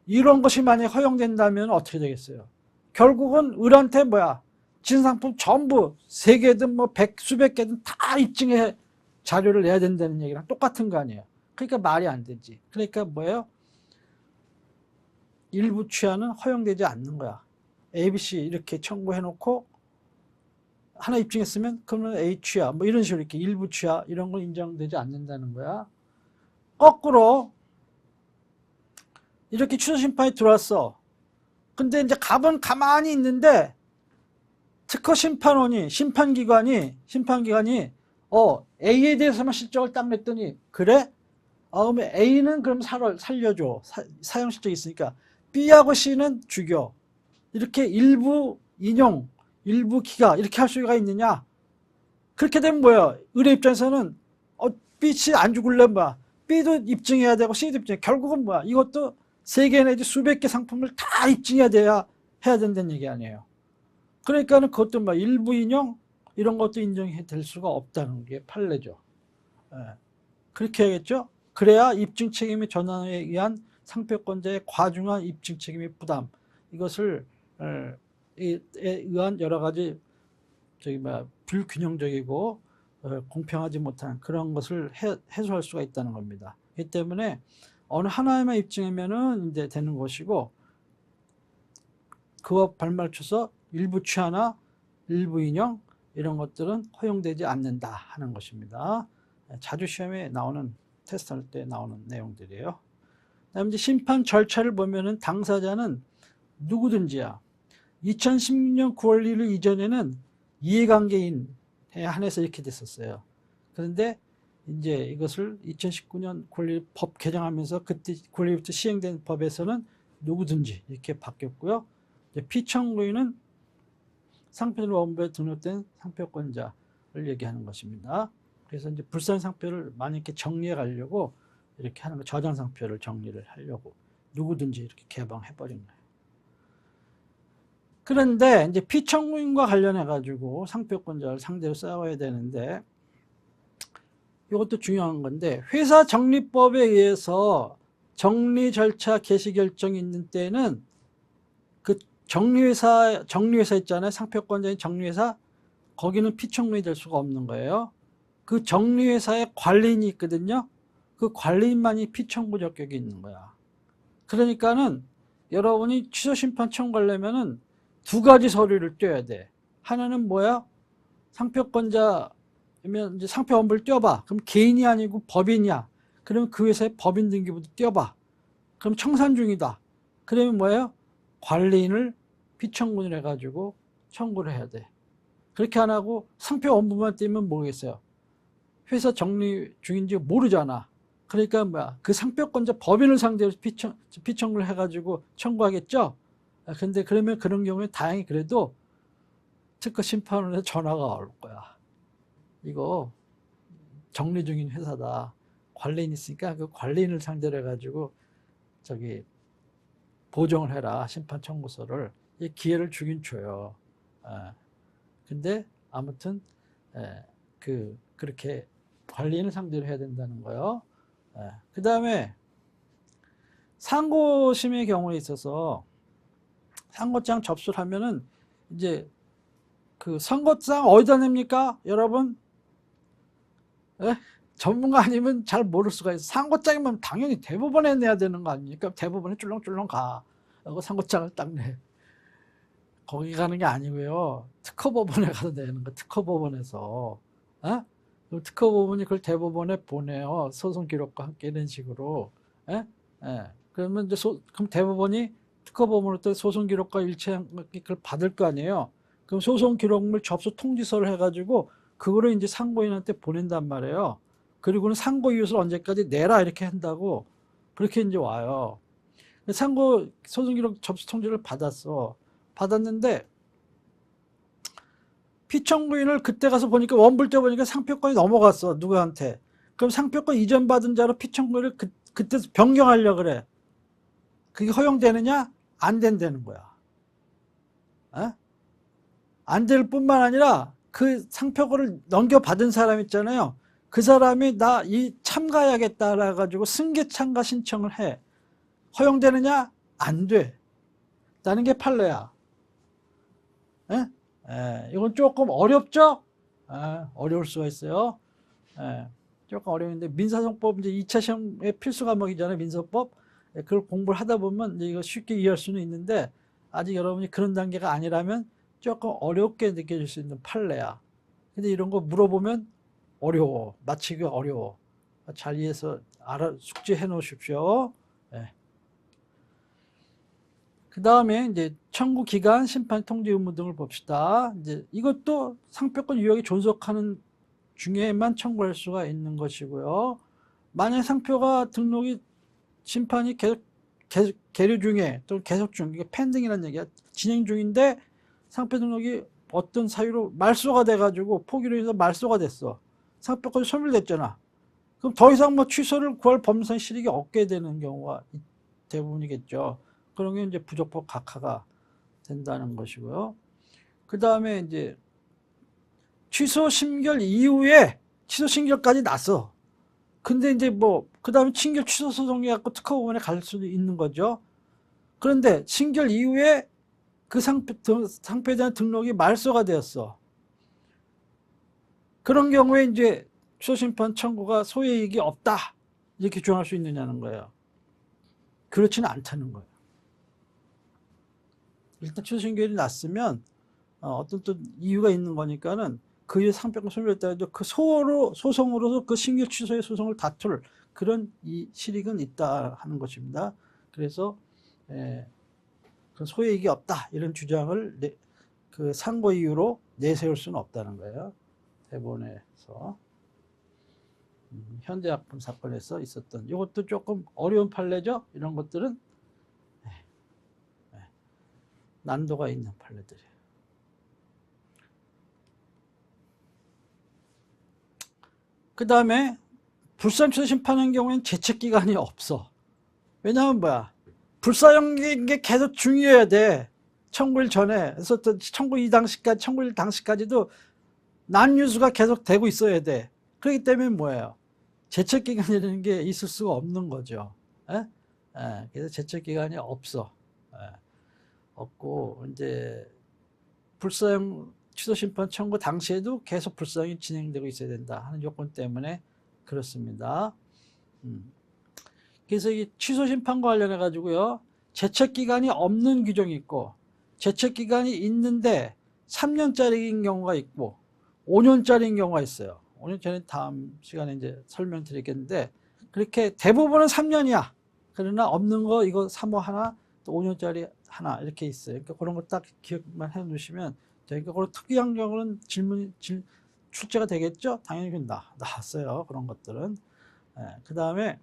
이런 것이 만약에 허용된다면 어떻게 되겠어요? 결국은 을한테 뭐야? 진상품 전부 3개든 뭐 100, 수백 개든 다 입증해 자료를 내야 된다는 얘기랑 똑같은 거 아니에요. 그러니까 말이 안 되지. 그러니까 뭐예요? 일부 취하는 허용되지 않는 거야. ABC 이렇게 청구해 놓고 하나 입증했으면 그러면 A 취하 뭐 이런 식으로 이렇게 일부 취하 이런 건 인정되지 않는다는 거야. 거꾸로 이렇게 취소 심판이 들어왔어. 근데 이제 갑은 가만히 있는데 특허 심판원이 심판기관이 A에 대해서만 실적을 딱 냈더니 그래? 그러면 A는 그럼 살려줘. 사용 실적이 있으니까 B하고 C는 죽여. 이렇게 일부 인용, 일부 기각 이렇게 할 수가 있느냐? 그렇게 되면 뭐야? 의뢰 입장에서는 B, C 안 죽을래 뭐야? B도 입증해야 되고 C도 입증해. 결국은 뭐야? 이것도 3개 내지 수백 개 상품을 다 입증해야 해야 된다는 얘기 아니에요. 그러니까는 그것도 뭐 일부 인용 이런 것도 인정이 될 수가 없다는 게 판례죠. 그렇게 해야겠죠? 그래야 입증 책임의 전환에 의한 상표권자의 과중한 입증 책임의 부담 이것을 의한 여러 가지 불균형적이고 공평하지 못한 그런 것을 해소할 수가 있다는 겁니다. 그렇기 때문에 어느 하나에만 입증하면은 이제 되는 것이고 그와 발맞춰서 일부 취하나 일부 인용 이런 것들은 허용되지 않는다 하는 것입니다. 자주 시험에 나오는 테스트할 때 나오는 내용들이에요. 그다음에 이제 심판 절차를 보면은 당사자는 누구든지야. 2016년 9월 1일 이전에는 이해관계인에 한해서 이렇게 됐었어요. 그런데 이제 이것을 2019년 9월 1일 법 개정하면서 그때 9월 1일부터 시행된 법에서는 누구든지 이렇게 바뀌었고요. 피청구인은 상표원부에 등록된 상표권자를 얘기하는 것입니다. 그래서 이제 불산 상표를 많이 이렇게 정리해 가려고 이렇게 하는 거, 저장 상표를 정리를 하려고 누구든지 이렇게 개방해 버린 거예요. 그런데 이제 피청구인과 관련해 가지고 상표권자를 상대로 싸워야 되는데 이것도 중요한 건데 회사 정리법에 의해서 정리 절차 개시 결정이 있는 때는 그 정리회사 있잖아요. 상표권자인 정리회사 거기는 피청구인이 될 수가 없는 거예요. 그 정리회사에 관리인이 있거든요. 그 관리인만이 피청구 적격이 있는 거야. 그러니까는 여러분이 취소심판 청구하려면은 2가지 서류를 떼야 돼. 하나는 뭐야? 상표권자면 이제 상표원부를 떼어봐. 그럼 개인이 아니고 법인이야. 그러면 그 회사의 법인 등기부도 떼어봐. 그럼 청산 중이다. 그러면 뭐예요? 관리인을 피청구인을 해가지고 청구를 해야 돼. 그렇게 안 하고 상표원부만 떼면 모르겠어요. 회사 정리 중인지 모르잖아. 그러니까 뭐야? 그 상표권자 법인을 상대로 피청구를 해가지고 청구하겠죠? 근데 그러면 그런 경우에 다행히 그래도 특허 심판원에 전화가 올 거야. 이거 정리 중인 회사다. 관리인 있으니까 그 관리인을 상대로 해가지고 보정을 해라. 심판 청구서를. 이 기회를 주긴 줘요. 근데 아무튼 그렇게 관리인을 상대로 해야 된다는 거요. 그 다음에 상고심의 경우에 있어서 상고장 접수를 하면은 이제 그 선고장 어디다 냅니까? 여러분? 전문가 아니면 잘 모를 수가 있어. 상고장이면 당연히 대법원에 내야 되는 거 아닙니까? 대법원에 쫄렁쫄렁 가. 그리고 상고장을 딱 내. 거기 가는 게 아니고요. 특허법원에 가서 내는 거. 특허법원에서. 특허법원이 그걸 대법원에 보내요. 소송 기록과 함께 이런 식으로. 그러면 이제 그럼 대법원이 특허법원으로부터 소송 기록과 일치한 걸 받을 거 아니에요. 그럼 소송 기록물 접수 통지서를 해가지고 그거를 이제 상고인한테 보낸단 말이에요. 그리고는 상고 이웃을 언제까지 내라 이렇게 한다고 그렇게 이제 와요. 상고 소송 기록 접수 통지를 받았는데 피청구인을 그때 가서 보니까 원불 때 보니까 상표권이 넘어갔어. 누구한테. 그럼 상표권 이전 받은 자로 피청구인을 그때 변경하려고 그래. 그게 허용되느냐? 안 된다는 거야. 안 될 뿐만 아니라 그 상표권을 넘겨받은 사람 있잖아요. 그 사람이 나 이 참가해야겠다라 가지고 승계 참가 신청을 해. 허용되느냐? 안 돼. 라는 게 판례야. 예? 이건 조금 어렵죠? 어려울 수가 있어요. 조금 어려운데 민사소송법 이제 2차 시험의 필수 과목이잖아요. 민사법. 그걸 공부를 하다 보면 이제 이거 쉽게 이해할 수는 있는데 아직 여러분이 그런 단계가 아니라면 조금 어렵게 느껴질 수 있는 판례야. 근데 이런 거 물어보면 어려워. 맞히기가 어려워. 잘 이해해서 숙지해 놓으십시오. 그 다음에 이제 청구 기간, 심판 통지 의무 등을 봅시다. 이제 이것도 상표권 유효하게 존속하는 중에만 청구할 수가 있는 것이고요. 만약 상표가 등록이 심판이 계속 계류 중에 또는 계속 중, 이게 펜딩이라는 얘기야. 진행 중인데 상표 등록이 어떤 사유로 말소가 돼가지고 포기로 해서 말소가 됐어. 상표권이 소멸됐잖아. 그럼 더 이상 뭐 취소를 구할 법률상 실익이 없게 되는 경우가 대부분이겠죠. 그런 게 이제 부적법 각하가 된다는 것이고요. 그 다음에 이제 취소 심결 이후에 취소 심결까지 났어. 근데 이제 뭐 그 다음에 친결 취소 소송이 갖고 특허법원에 갈 수도 있는 거죠. 그런데 심결 이후에 그 상표에 대한 등록이 말소가 되었어. 그런 경우에 이제 취소 심판 청구가 소외이익이 없다 이렇게 주장할 수 있느냐는 거예요. 그렇지는 않다는 거예요. 일단 취소 심결이 났으면 어떤 또 이유가 있는 거니까는 그 이후 상표권 소멸했다 해도 그 소송으로서 그 심결 취소의 소송을 다툴 그런 이 실익은 있다 하는 것입니다. 그래서 그 소외이익이 없다 이런 주장을 그 상고 이유로 내세울 수는 없다는 거예요. 대법원에서 현대약품 사건에서 있었던 이것도 조금 어려운 판례죠. 이런 것들은 난도가 있는 판례들이에요. 그 다음에 불사용 취소 심판한 경우에는 제책기간이 없어. 왜냐하면 뭐야? 불사용인 게 계속 중요해야 돼. 청구일 전에. 그래서 또 청구일 당시까지도 난유수가 계속 되고 있어야 돼. 그렇기 때문에 뭐예요? 제책기간이라는 게 있을 수가 없는 거죠. 그래서 제책기간이 없어. 없고, 이제, 불사용 취소 심판 청구 당시에도 계속 불사용이 진행되고 있어야 된다 하는 요건 때문에 그렇습니다. 그래서 이 취소 심판과 관련해 가지고요, 제책 기간이 없는 규정이 있고 제책 기간이 있는데 3년짜리인 경우가 있고 5년짜리인 경우가 있어요. 5년짜리는 다음 시간에 이제 설명드리겠는데 그렇게 대부분은 3년이야. 그러나 없는 거 이거 3호 하나, 또 5년짜리 하나 이렇게 있어요. 그러니까 그런 거 딱 기억만 해 놓으시면 그러니까 그런 특이한 경우는 출제가 되겠죠? 당연히 나왔어요. 그런 것들은. 그 다음에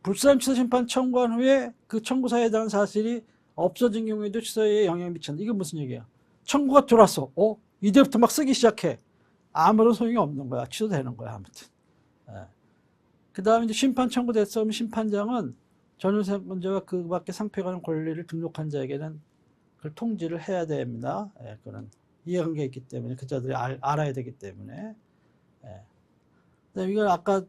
불사용 취소 심판 청구한 후에 그 청구사에 대한 사실이 없어진 경우에도 취소에 영향을 미친다. 이건 무슨 얘기야? 청구가 들어왔어. 이제부터 막 쓰기 시작해. 아무런 소용이 없는 거야. 취소되는 거야. 아무튼. 그 다음에 이제 심판 청구됐으면 심판장은 전유세권자와 그 밖에 상표에 관한 권리를 등록한 자에게는 그걸 통지를 해야 됩니다. 그런 이해관계가 있기 때문에 그 자들이 알아야 되기 때문에. 이건 아까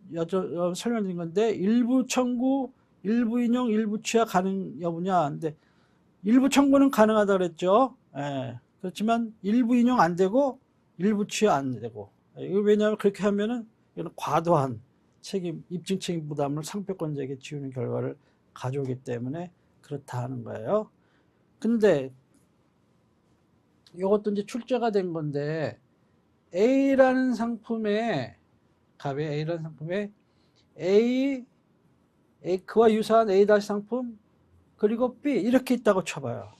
설명드린 건데 일부 청구, 일부 인용, 일부 취하 가능 여부냐. 근데 일부 청구는 가능하다 그랬죠. 그렇지만 일부 인용 안 되고 일부 취하 안 되고. 이거 왜냐하면 그렇게 하면은 이건 과도한 입증 책임 부담을 상표권자에게 지우는 결과를 가져오기 때문에 그렇다 하는 거예요. 근데 이것도 이제 출제가 된 건데 A라는 상품에 갑의 A라는 상품에 그와 유사한 A 다시 상품 그리고 B 이렇게 있다고 쳐봐요.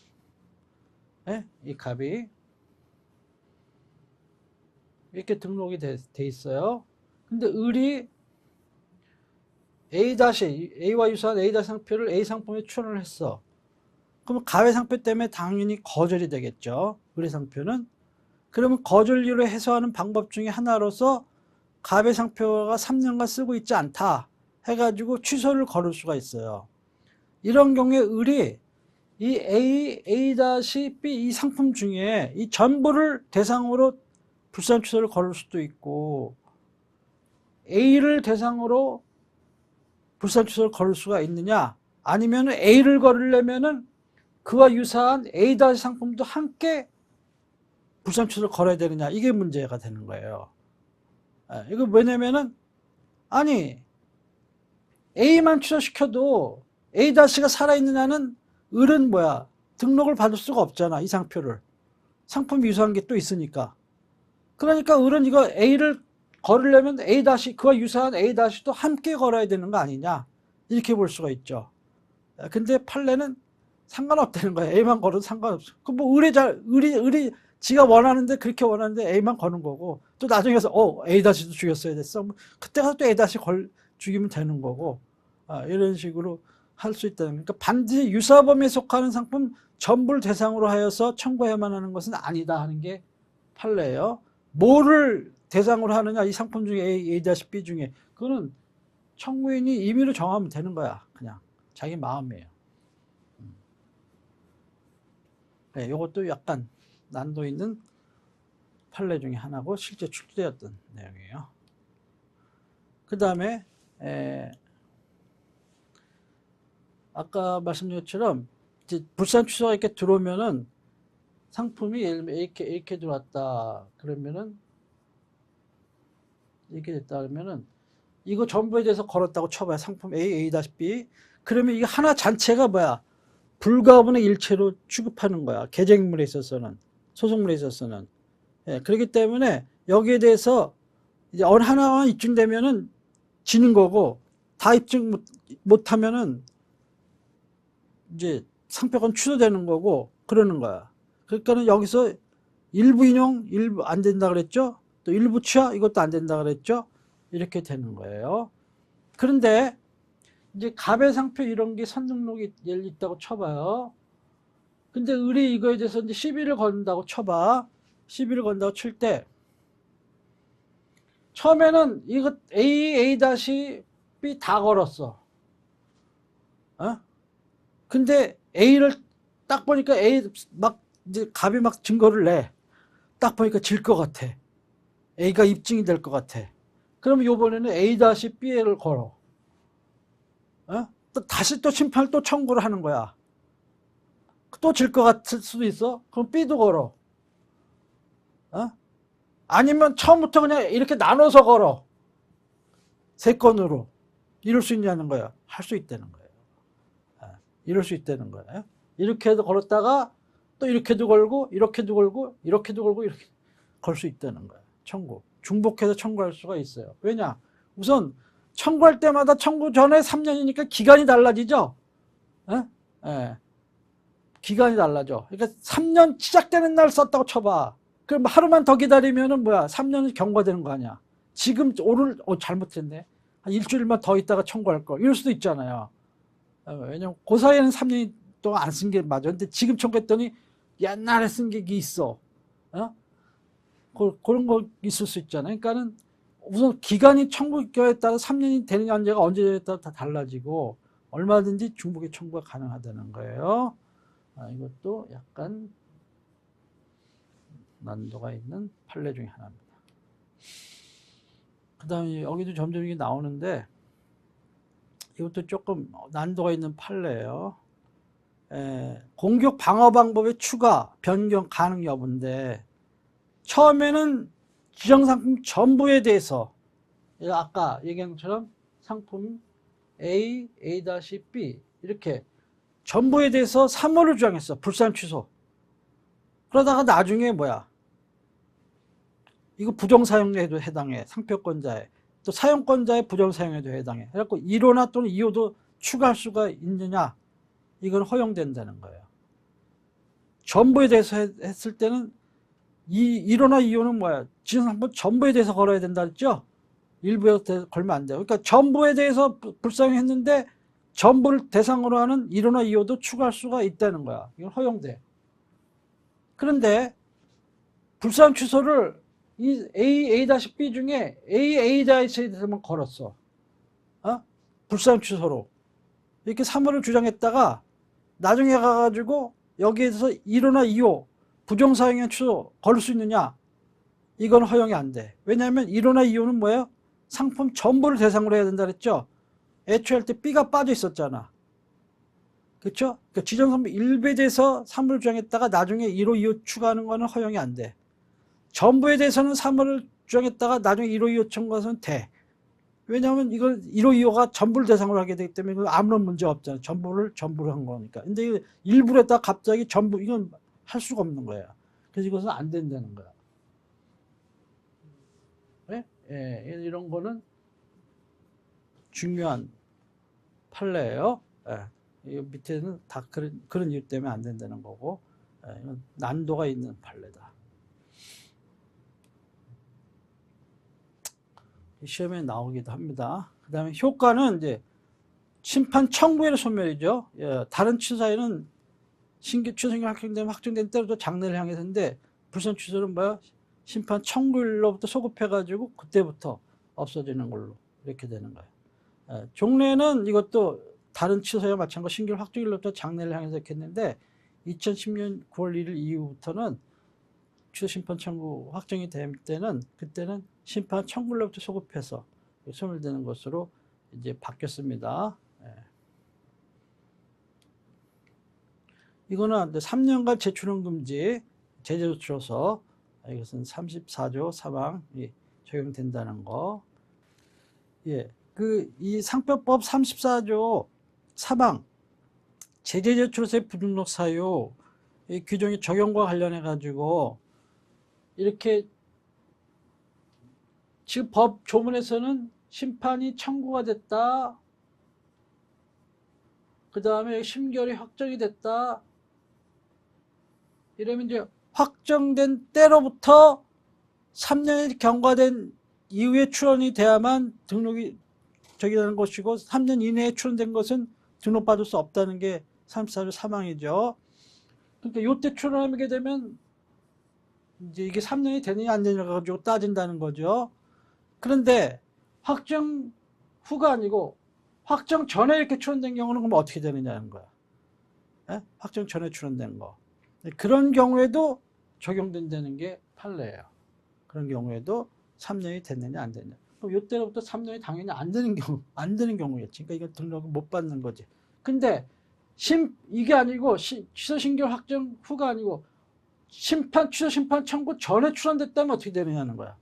이 갑이 이렇게 등록이 돼 있어요. 근데 을이 A와 유사한 A 다시 상표를 A 상품에 출원을 했어. 그러면 갑의 상표 때문에 당연히 거절이 되겠죠. 을의 상표는. 그러면 거절리로 해소하는 방법 중에 하나로서 갑의 상표가 3년간 쓰고 있지 않다 해가지고 취소를 걸을 수가 있어요. 이런 경우에 을이 이 A-B 이 상품 중에 이 전부를 대상으로 불사용 취소를 걸을 수도 있고 A를 대상으로 불산 취소를 걸을 수가 있느냐, 아니면 A를 걸으려면은 그와 유사한 A- 상품도 함께 불산 취소를 걸어야 되느냐, 이게 문제가 되는 거예요. 이거 왜냐면은 아니 A만 취소시켜도 A-가 살아있느냐는 을은 뭐야, 등록을 받을 수가 없잖아. 이 상표를 상품이 유사한 게 또 있으니까. 그러니까 을은 이거 A를 걸으려면 A- 그와 유사한 A-도 함께 걸어야 되는 거 아니냐, 이렇게 볼 수가 있죠. 근데 판례는 상관없다는 거야. A만 걸어도 상관없어. 그 뭐 을이 지가 원하는데, 그렇게 원하는데 A만 거는 거고, 또 나중에 가서 A-도 죽였어야 됐어. 뭐 그때 가서 또 A- 죽이면 되는 거고, 이런 식으로 할 수 있다는. 그러니까 반드시 유사범위에 속하는 상품 전부를 대상으로 하여서 청구해야만 하는 것은 아니다 하는 게 판례예요. 뭐를 대상으로 하느냐, 이 상품 중에 A-B 중에, 그거는 청구인이 임의로 정하면 되는 거야. 그냥 자기 마음이에요. 네, 이것도 약간 난도 있는 판례 중에 하나고 실제 출제되었던 내용이에요. 그 다음에 아까 말씀드린 것처럼 이제 불산 취소가 이렇게 들어오면은, 상품이 예를 들면 이렇게 들어왔다 그러면은, 이렇게 됐다 그러면은 이거 전부에 대해서 걸었다고 쳐봐요. 상품 A-B. 그러면 이게 하나 전체가 뭐야, 불가분의 일체로 취급하는 거야. 계정물에 있어서는, 소속물에 있어서는. 그렇기 때문에 여기에 대해서 이제 어느 하나만 입증되면은 지는 거고, 다 입증 못하면은 이제 상표권 취소되는 거고, 그러는 거야. 그러니까는 여기서 일부 인용, 일부 안 된다 그랬죠? 또 일부 취하, 이것도 안 된다 그랬죠? 이렇게 되는 거예요. 그런데 이제 갑의 상표 이런 게 선등록이 예를 있다고 쳐봐요. 근데 을이 이거에 대해서 이제 시비를 건다고 쳐봐. 시비를 건다고 칠 때, 처음에는 이거 A-B 다 걸었어. 근데 A를 딱 보니까 이제 갑이 막 증거를 내. 딱 보니까 질 것 같아. A가 입증이 될 것 같아. 그러면 요번에는 A-B를 걸어. 또 다시 또 심판을 또 청구를 하는 거야. 또 질 것 같을 수도 있어. 그럼 B도 걸어. 아니면 처음부터 그냥 이렇게 나눠서 걸어. 세 건으로. 이럴 수 있냐는 거야. 할 수 있다는 거예요. 이럴 수 있다는 거예요. 이렇게도 걸었다가 또 이렇게도 걸고, 이렇게도 걸고, 이렇게도 걸고, 이렇게 걸 수 있다는 거예요. 청구. 중복해서 청구할 수가 있어요. 왜냐? 우선 청구할 때마다 청구 전에 3년이니까 기간이 달라지죠? 기간이 달라져. 그러니까 3년 시작되는 날 썼다고 쳐봐. 그럼 하루만 더 기다리면은 뭐야? 3년이 경과되는 거 아니야. 지금 오늘 잘못했네. 한 일주일만 더 있다가 청구할 걸. 이럴 수도 있잖아요. 왜냐면 그 사이에는 3년 동안 안 쓴 게 맞아. 근데 지금 청구했더니 옛날에 쓴 게 있어. 그런 거 있을 수 있잖아요. 그러니까는 우선 기간이 청구에 따라 3년이 되느냐 안 되느냐가 언제에 따라 다 달라지고, 얼마든지 중복의 청구가 가능하다는 거예요. 이것도 약간 난도가 있는 판례 중에 하나입니다. 그 다음에 여기도 점점 이게 나오는데, 이것도 조금 난도가 있는 판례예요. 공격 방어 방법의 추가, 변경 가능 여부인데, 처음에는 지정 상품 전부에 대해서, 아까 얘기한 것처럼 상품 A, A-B 이렇게 전부에 대해서 3호를 주장했어. 불산 취소. 그러다가 나중에 뭐야, 이거 부정사용에도 해당해. 상표권자에. 또 사용권자의 부정사용에도 해당해. 그래갖고 1호나 또는 2호도 추가할 수가 있느냐, 이건 허용된다는 거예요. 전부에 대해서 했을 때는 1호나 2호는 뭐야, 지정상품 전부에 대해서 걸어야 된다 했죠? 일부에 대해서 걸면 안 돼요. 그러니까 전부에 대해서 불사용했는데 전부를 대상으로 하는 1호나 2호도 추가할 수가 있다는 거야. 이건 허용돼. 그런데 불사용 취소를 이 A-B 중에 A-B에 대해서만 걸었어. 불사용 취소로. 이렇게 3호를 주장했다가 나중에 가가지고 여기에서 1호나 2호 부정사용의 취소 걸을 수 있느냐? 이건 허용이 안 돼. 왜냐하면 1호나 2호는 뭐예요? 상품 전부를 대상으로 해야 된다 그랬죠. 애초에 할 때 B가 빠져 있었잖아. 그렇죠? 그러니까 지정선물 1배에서 3을 주장했다가 나중에 1호, 2호 추가하는 거는 허용이 안 돼. 전부에 대해서는 3을 주장했다가 나중에 1호, 2호 청구해서는 돼. 왜냐하면 이걸 1호, 2호가 전부를 대상으로 하게 되기 때문에 아무런 문제 없잖아. 전부를 한 거니까. 근데 일부를 했다가 갑자기 전부, 이건 할 수가 없는 거야. 그래서 이것은 안 된다는 거야. 네? 예, 이런 거는 중요한 판례예요. 예. 이 밑에는 다 그런 이유 때문에 안 된다는 거고, 예, 이건 난도가 있는 판례다. 시험에 나오기도 합니다. 그 다음에 효과는 이제 심판 청구의 소멸이죠. 예, 다른 취소사유는 신규 취소가 확정된 때로도 장래를 향해서인데, 불선 취소는 뭐야? 심판 청구일로부터 소급해가지고 그때부터 없어지는 걸로 이렇게 되는 거예요. 예, 종래는 이것도 다른 취소와 마찬가지로 신규 확정일로부터 장래를 향해서 이렇게 했는데 2010년 9월 1일 이후부터는 취소 심판 청구 확정이 될 때는 그때는 심판 청구일로부터 소급해서 소멸되는 것으로 이제 바뀌었습니다. 예. 이거는 3년간 제출은 금지 제재조치로서 이것은 34조 3항이 적용된다는 거. 예, 이 상표법 34조 3항 제재제출서의 부등록 사유 이 규정의 적용과 관련해 가지고 이렇게 지금 법 조문에서는 심판이 청구가 됐다. 그 다음에 심결이 확정이 됐다. 이러면 이제 확정된 때로부터 3년이 경과된 이후에 출원이 돼야만 등록이 저기 되는 것이고 3년 이내에 출원된 것은 등록받을 수 없다는 게 34조 3항이죠. 그러니까 요때 출원하게 되면 이제 이게 3년이 되느냐 안 되느냐 가지고 따진다는 거죠. 그런데 확정 후가 아니고 확정 전에 이렇게 출원된 경우는 그럼 어떻게 되느냐는 거야. 예? 확정 전에 출원된 거. 그런 경우에도 적용된다는 게 판례예요. 그런 경우에도 3년이 됐느냐 안 됐느냐. 그럼 이때부터 3년이 당연히 안 되는 경우였지. 그러니까 이거 등록을 못 받는 거지. 근데 이게 아니고 취소 신결 확정 후가 아니고 취소 심판 청구 전에 출원됐다면 어떻게 되느냐는 거야.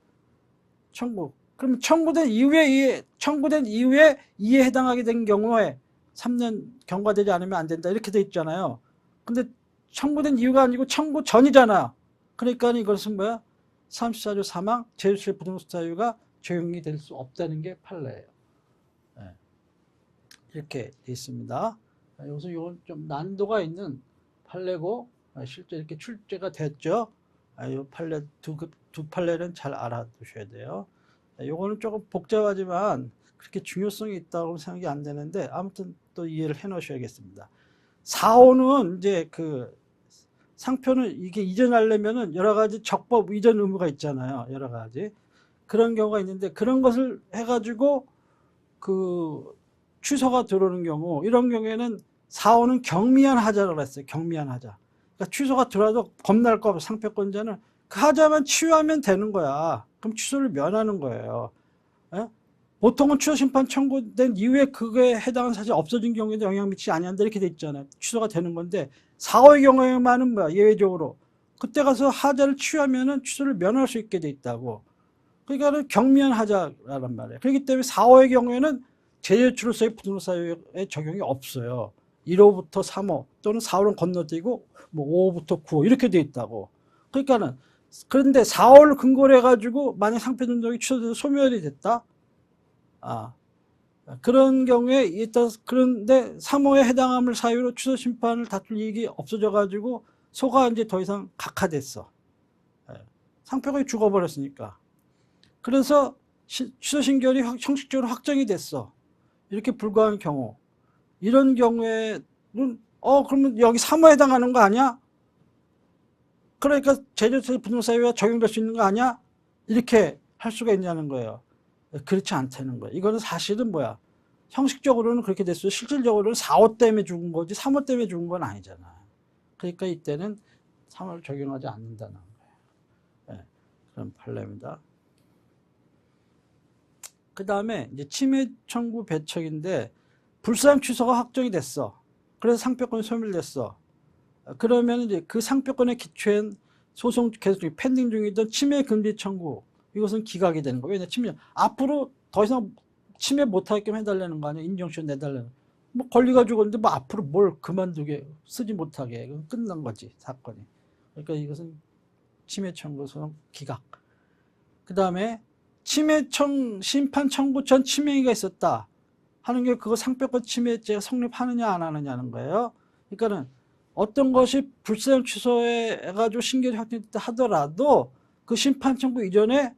그럼 청구된 이후에 이에 해당하게 된 경우에 3년 경과되지 않으면 안 된다 이렇게 돼 있잖아요. 근데 청구된 이유가 아니고 청구 전이잖아. 그러니까 이것은 뭐야? 34조 3항 제출의 부등록 사유가 적용이 될 수 없다는 게 판례예요. 네. 이렇게 돼 있습니다. 여기서 이건 좀 난도가 있는 판례고 실제 이렇게 출제가 됐죠. 이 판례 두 판례는 잘 알아두셔야 돼요. 요거는 조금 복잡하지만 그렇게 중요성이 있다고 생각이 안 되는데 아무튼 또 이해를 해 놓으셔야겠습니다. 4호는 이제 상표는 이게 이전하려면은 여러 가지 적법 이전 의무가 있잖아요. 여러 가지. 그런 경우가 있는데 그런 것을 해가지고 취소가 들어오는 경우, 이런 경우에는 4호는 경미한 하자라고 했어요. 경미한 하자. 그러니까 취소가 들어와도 겁날 거 없어. 상표권자는 그 하자만 치유하면 되는 거야. 그럼 취소를 면하는 거예요. 예? 보통은 취소 심판 청구된 이후에 그거에 해당하는 사실이 없어진 경우에도 영향 미치지 아니한다 이렇게 돼 있잖아요. 취소가 되는 건데 4호의 경우에만은 뭐야? 예외적으로 그때 가서 하자를 치유하면은 취소를 면할 수 있게 돼 있다고. 그러니까 경미한 하자란 말이에요. 그렇기 때문에 4호의 경우에는 제재출로서의 부등록 사유에 적용이 없어요. 1호부터 3호 또는 4호는 건너뛰고 뭐 5호부터 9호 이렇게 돼 있다고. 그러니까는 그런데 4호를 근거로 해가지고 만약 상표 등록이 취소돼서 소멸이 됐다. 그런 경우에 그런데 3호에 해당함을 사유로 취소 심판을 다툴 이익이 없어져 가지고 소가 이제 더 이상 각하됐어. 상표가 죽어버렸으니까. 그래서 취소 신결이 형식적으로 확정이 됐어. 이렇게 불과한 경우. 이런 경우에는 그러면 여기 3호에 해당하는 거 아니야? 그러니까 제재처 부등록 사유가 적용될 수 있는 거 아니야? 이렇게 할 수가 있냐는 거예요. 그렇지 않다는 거예요. 이거는 사실은 뭐야? 형식적으로는 그렇게 됐어요. 실질적으로는 4호 때문에 죽은 거지 3호 때문에 죽은 건 아니잖아. 그러니까 이때는 3호를 적용하지 않는다는 거예요. 네, 그런 판례입니다. 그 다음에 이제 침해 청구 배척인데 불상 취소가 확정이 됐어. 그래서 상표권이 소멸됐어. 그러면 이제 그 상표권에 기초한 소송 계속 중에 펜딩 중이던 침해 금지 청구 이것은 기각이 되는 거예요. 왜냐 침해 앞으로 더 이상 침해 못하게끔 해달라는 거 아니야. 인정션 내달라는. 뭐 권리가 죽었는데 뭐 앞으로 뭘 그만두게 쓰지 못하게 그건 끝난 거지 사건이. 그러니까 이것은 침해 청구 소송 기각. 그 다음에 심판 청구 전 침해가 있었다 하는 게 그거 상표권 침해죄가 성립하느냐 안 하느냐는 거예요. 그러니까는 어떤 것이 불사용 취소해가지고 신결이 확정됐다 하더라도 그 심판 청구 이전에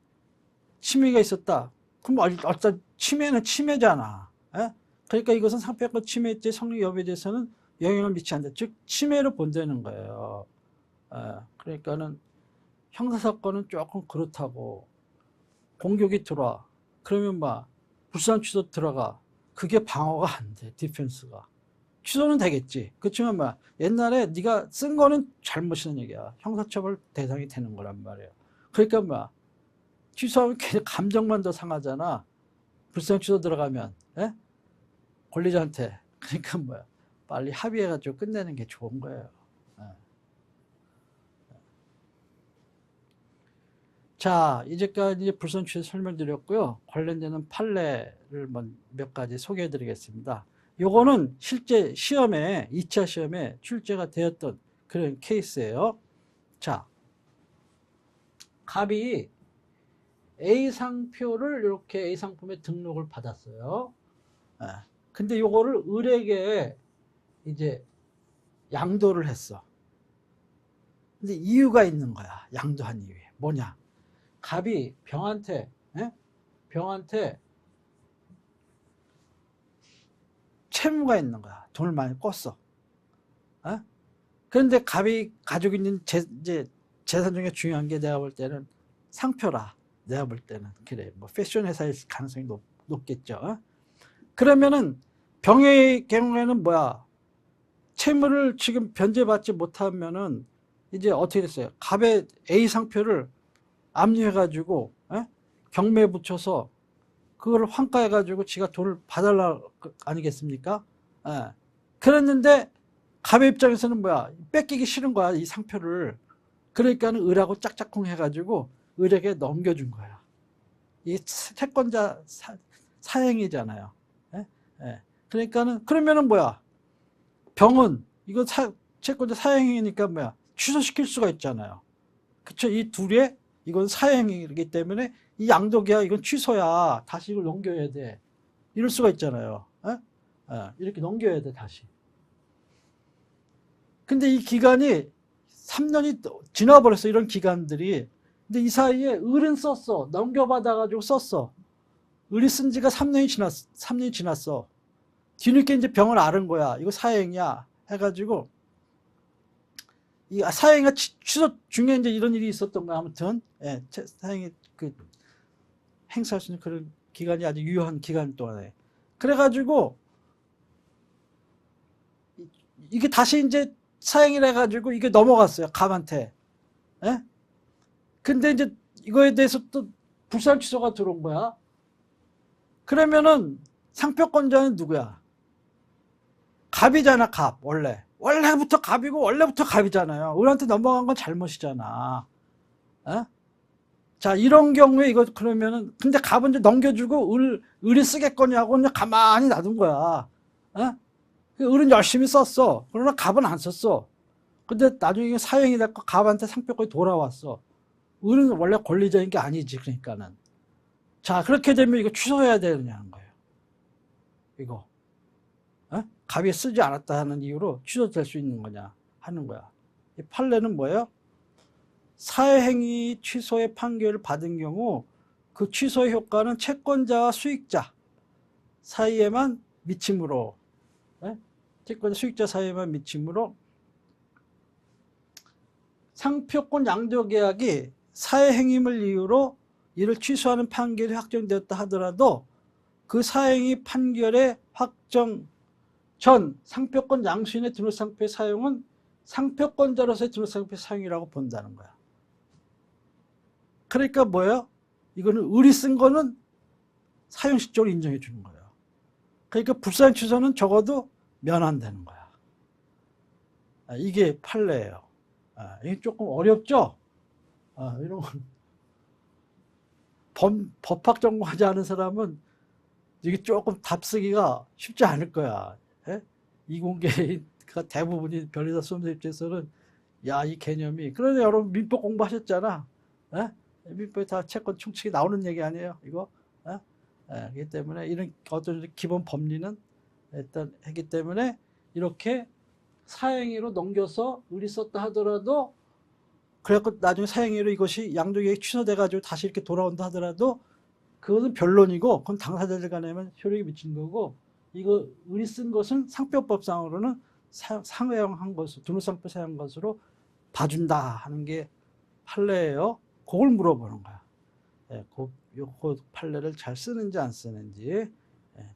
침해가 있었다. 그럼 어떤 침해는 침해잖아. 에? 그러니까 이것은 상표권 침해죄 성립 여부에 대해서는 영향을 미치지 않는다. 즉 침해로 본다는 거예요. 그러니까는 형사사건은 조금 그렇다고. 공격이 들어와. 그러면 막 불상 취소 들어가. 그게 방어가 안 돼. 디펜스가. 취소는 되겠지. 그렇지만 막 옛날에 네가 쓴 거는 잘못이라는 얘기야. 형사처벌 대상이 되는 거란 말이에요. 그러니까 막 취소하면 괜히 감정만 더 상하잖아. 불상 취소 들어가면. 에? 권리자한테. 그러니까 뭐야. 빨리 합의해가지고 끝내는 게 좋은 거예요. 자, 이제까지 불선 취소 설명드렸고요. 관련되는 판례를 몇 가지 소개해 드리겠습니다. 요거는 실제 시험에, 2차 시험에 출제가 되었던 그런 케이스예요. 자, 갑이 A 상표를 이렇게 A 상품에 등록을 받았어요. 근데 요거를 을에게 이제 양도를 했어. 근데 이유가 있는 거야. 양도한 이유에. 뭐냐? 갑이 병한테 채무가 있는 거야. 돈을 많이 꿨어. 그런데 갑이 가지고 있는 재산 중에 중요한 게 내가 볼 때는 상표라. 내가 볼 때는 그래. 뭐 패션 회사일 가능성이 높겠죠. 그러면은 병의 경우에는 뭐야? 채무를 지금 변제받지 못하면은 이제 어떻게 됐어요? 갑의 A 상표를 압류해가지고 경매에 붙여서 그걸 환가해가지고 지가 돈을 받아라 아니겠습니까? 그랬는데 갑의 입장에서는 뭐야? 뺏기기 싫은 거야 이 상표를. 그러니까는 을하고 짝짝꿍 해가지고 을에게 넘겨준 거야. 이 채권자 사행이잖아요. 그러니까는 그러면은 뭐야? 병은 이거 채권자 사행이니까 뭐야? 취소시킬 수가 있잖아요. 그쵸? 이 둘의 이건 사행이기 때문에 이 양도계약 이건 취소야. 다시 이걸 넘겨야 돼. 이럴 수가 있잖아요. 이렇게 넘겨야 돼 다시. 근데 이 기간이 3년이 지나버렸어. 이런 기간들이. 근데 이 사이에 을은 썼어. 넘겨받아가지고 썼어. 을이 쓴 지가 3년이 지났어. 뒤늦게 이제 병을 앓은 거야. 이거 사행이야. 해가지고 이 사행이 취소 중에 이제 이런 일이 있었던 거 아무튼 사행이 그 행사할 수 있는 그런 기간이 아주 유효한 기간 동안에 그래가지고 이게 다시 이제 사행이라 해가지고 이게 넘어갔어요 갑한테. 근데 이제 이거에 대해서 또 불상 취소가 들어온 거야. 그러면은 상표권자는 누구야? 갑이잖아 갑 원래부터 갑이고 원래부터 갑이잖아요. 을한테 넘어간 건 잘못이잖아. 자 이런 경우에 이거 그러면은 근데 갑은 이제 넘겨주고 을이 쓰겠거냐고 그냥 가만히 놔둔 거야. 을은 열심히 썼어. 그러나 갑은 안 썼어. 근데 나중에 사형이 됐고 갑한테 상표권이 돌아왔어. 을은 원래 권리자인 게 아니지. 그러니까는 자 그렇게 되면 이거 취소해야 되느냐는 거예요. 이거 갑이 쓰지 않았다 하는 이유로 취소될 수 있는 거냐 하는 거야. 이 판례는 뭐예요? 사회행위 취소의 판결을 받은 경우 그 취소의 효과는 채권자와 수익자 사이에만 미치므로 채권자 수익자 사이에만 미치므로 상표권 양도계약이 사회행위를 이유로 이를 취소하는 판결이 확정되었다 하더라도 그 사회행위 판결의 확정 전 상표권 양수인의 등록상표의 사용은 상표권자로서의 등록상표의 사용이라고 본다는 거야. 그러니까 뭐예요? 이거는 을이 쓴 거는 사형식적으로 인정해 주는 거예요. 그러니까 불사형 취소는 적어도 면한되는 거야. 이게 판례예요. 이게 조금 어렵죠? 이런 법학 전공하지 않은 사람은 이게 조금 답쓰기가 쉽지 않을 거야. 예? 이공계가 대부분이 변리사 수험생 입장에서는 야, 이 개념이. 그런데 여러분 민법 공부하셨잖아. 예? 민법에 다 채권 충칙이 나오는 얘기 아니에요, 이거? 예? 그렇기 때문에 이런 어떤 기본 법리는 일단 했기 때문에 이렇게 사행위로 넘겨서 의리 썼다 하더라도 그래갖고 나중에 사행위로 이것이 양도계획 취소돼가지고 다시 이렇게 돌아온다 하더라도 그것은 변론이고 그건 당사자들 간에만 효력이 미치는 거고 이거 의리 쓴 것은 상표법상으로는 상회형한 것으로 등록상표 사용한 것으로 봐준다 하는 게 판례예요. 그걸 물어보는 거야. 그 판례를 잘 쓰는지 안 쓰는지.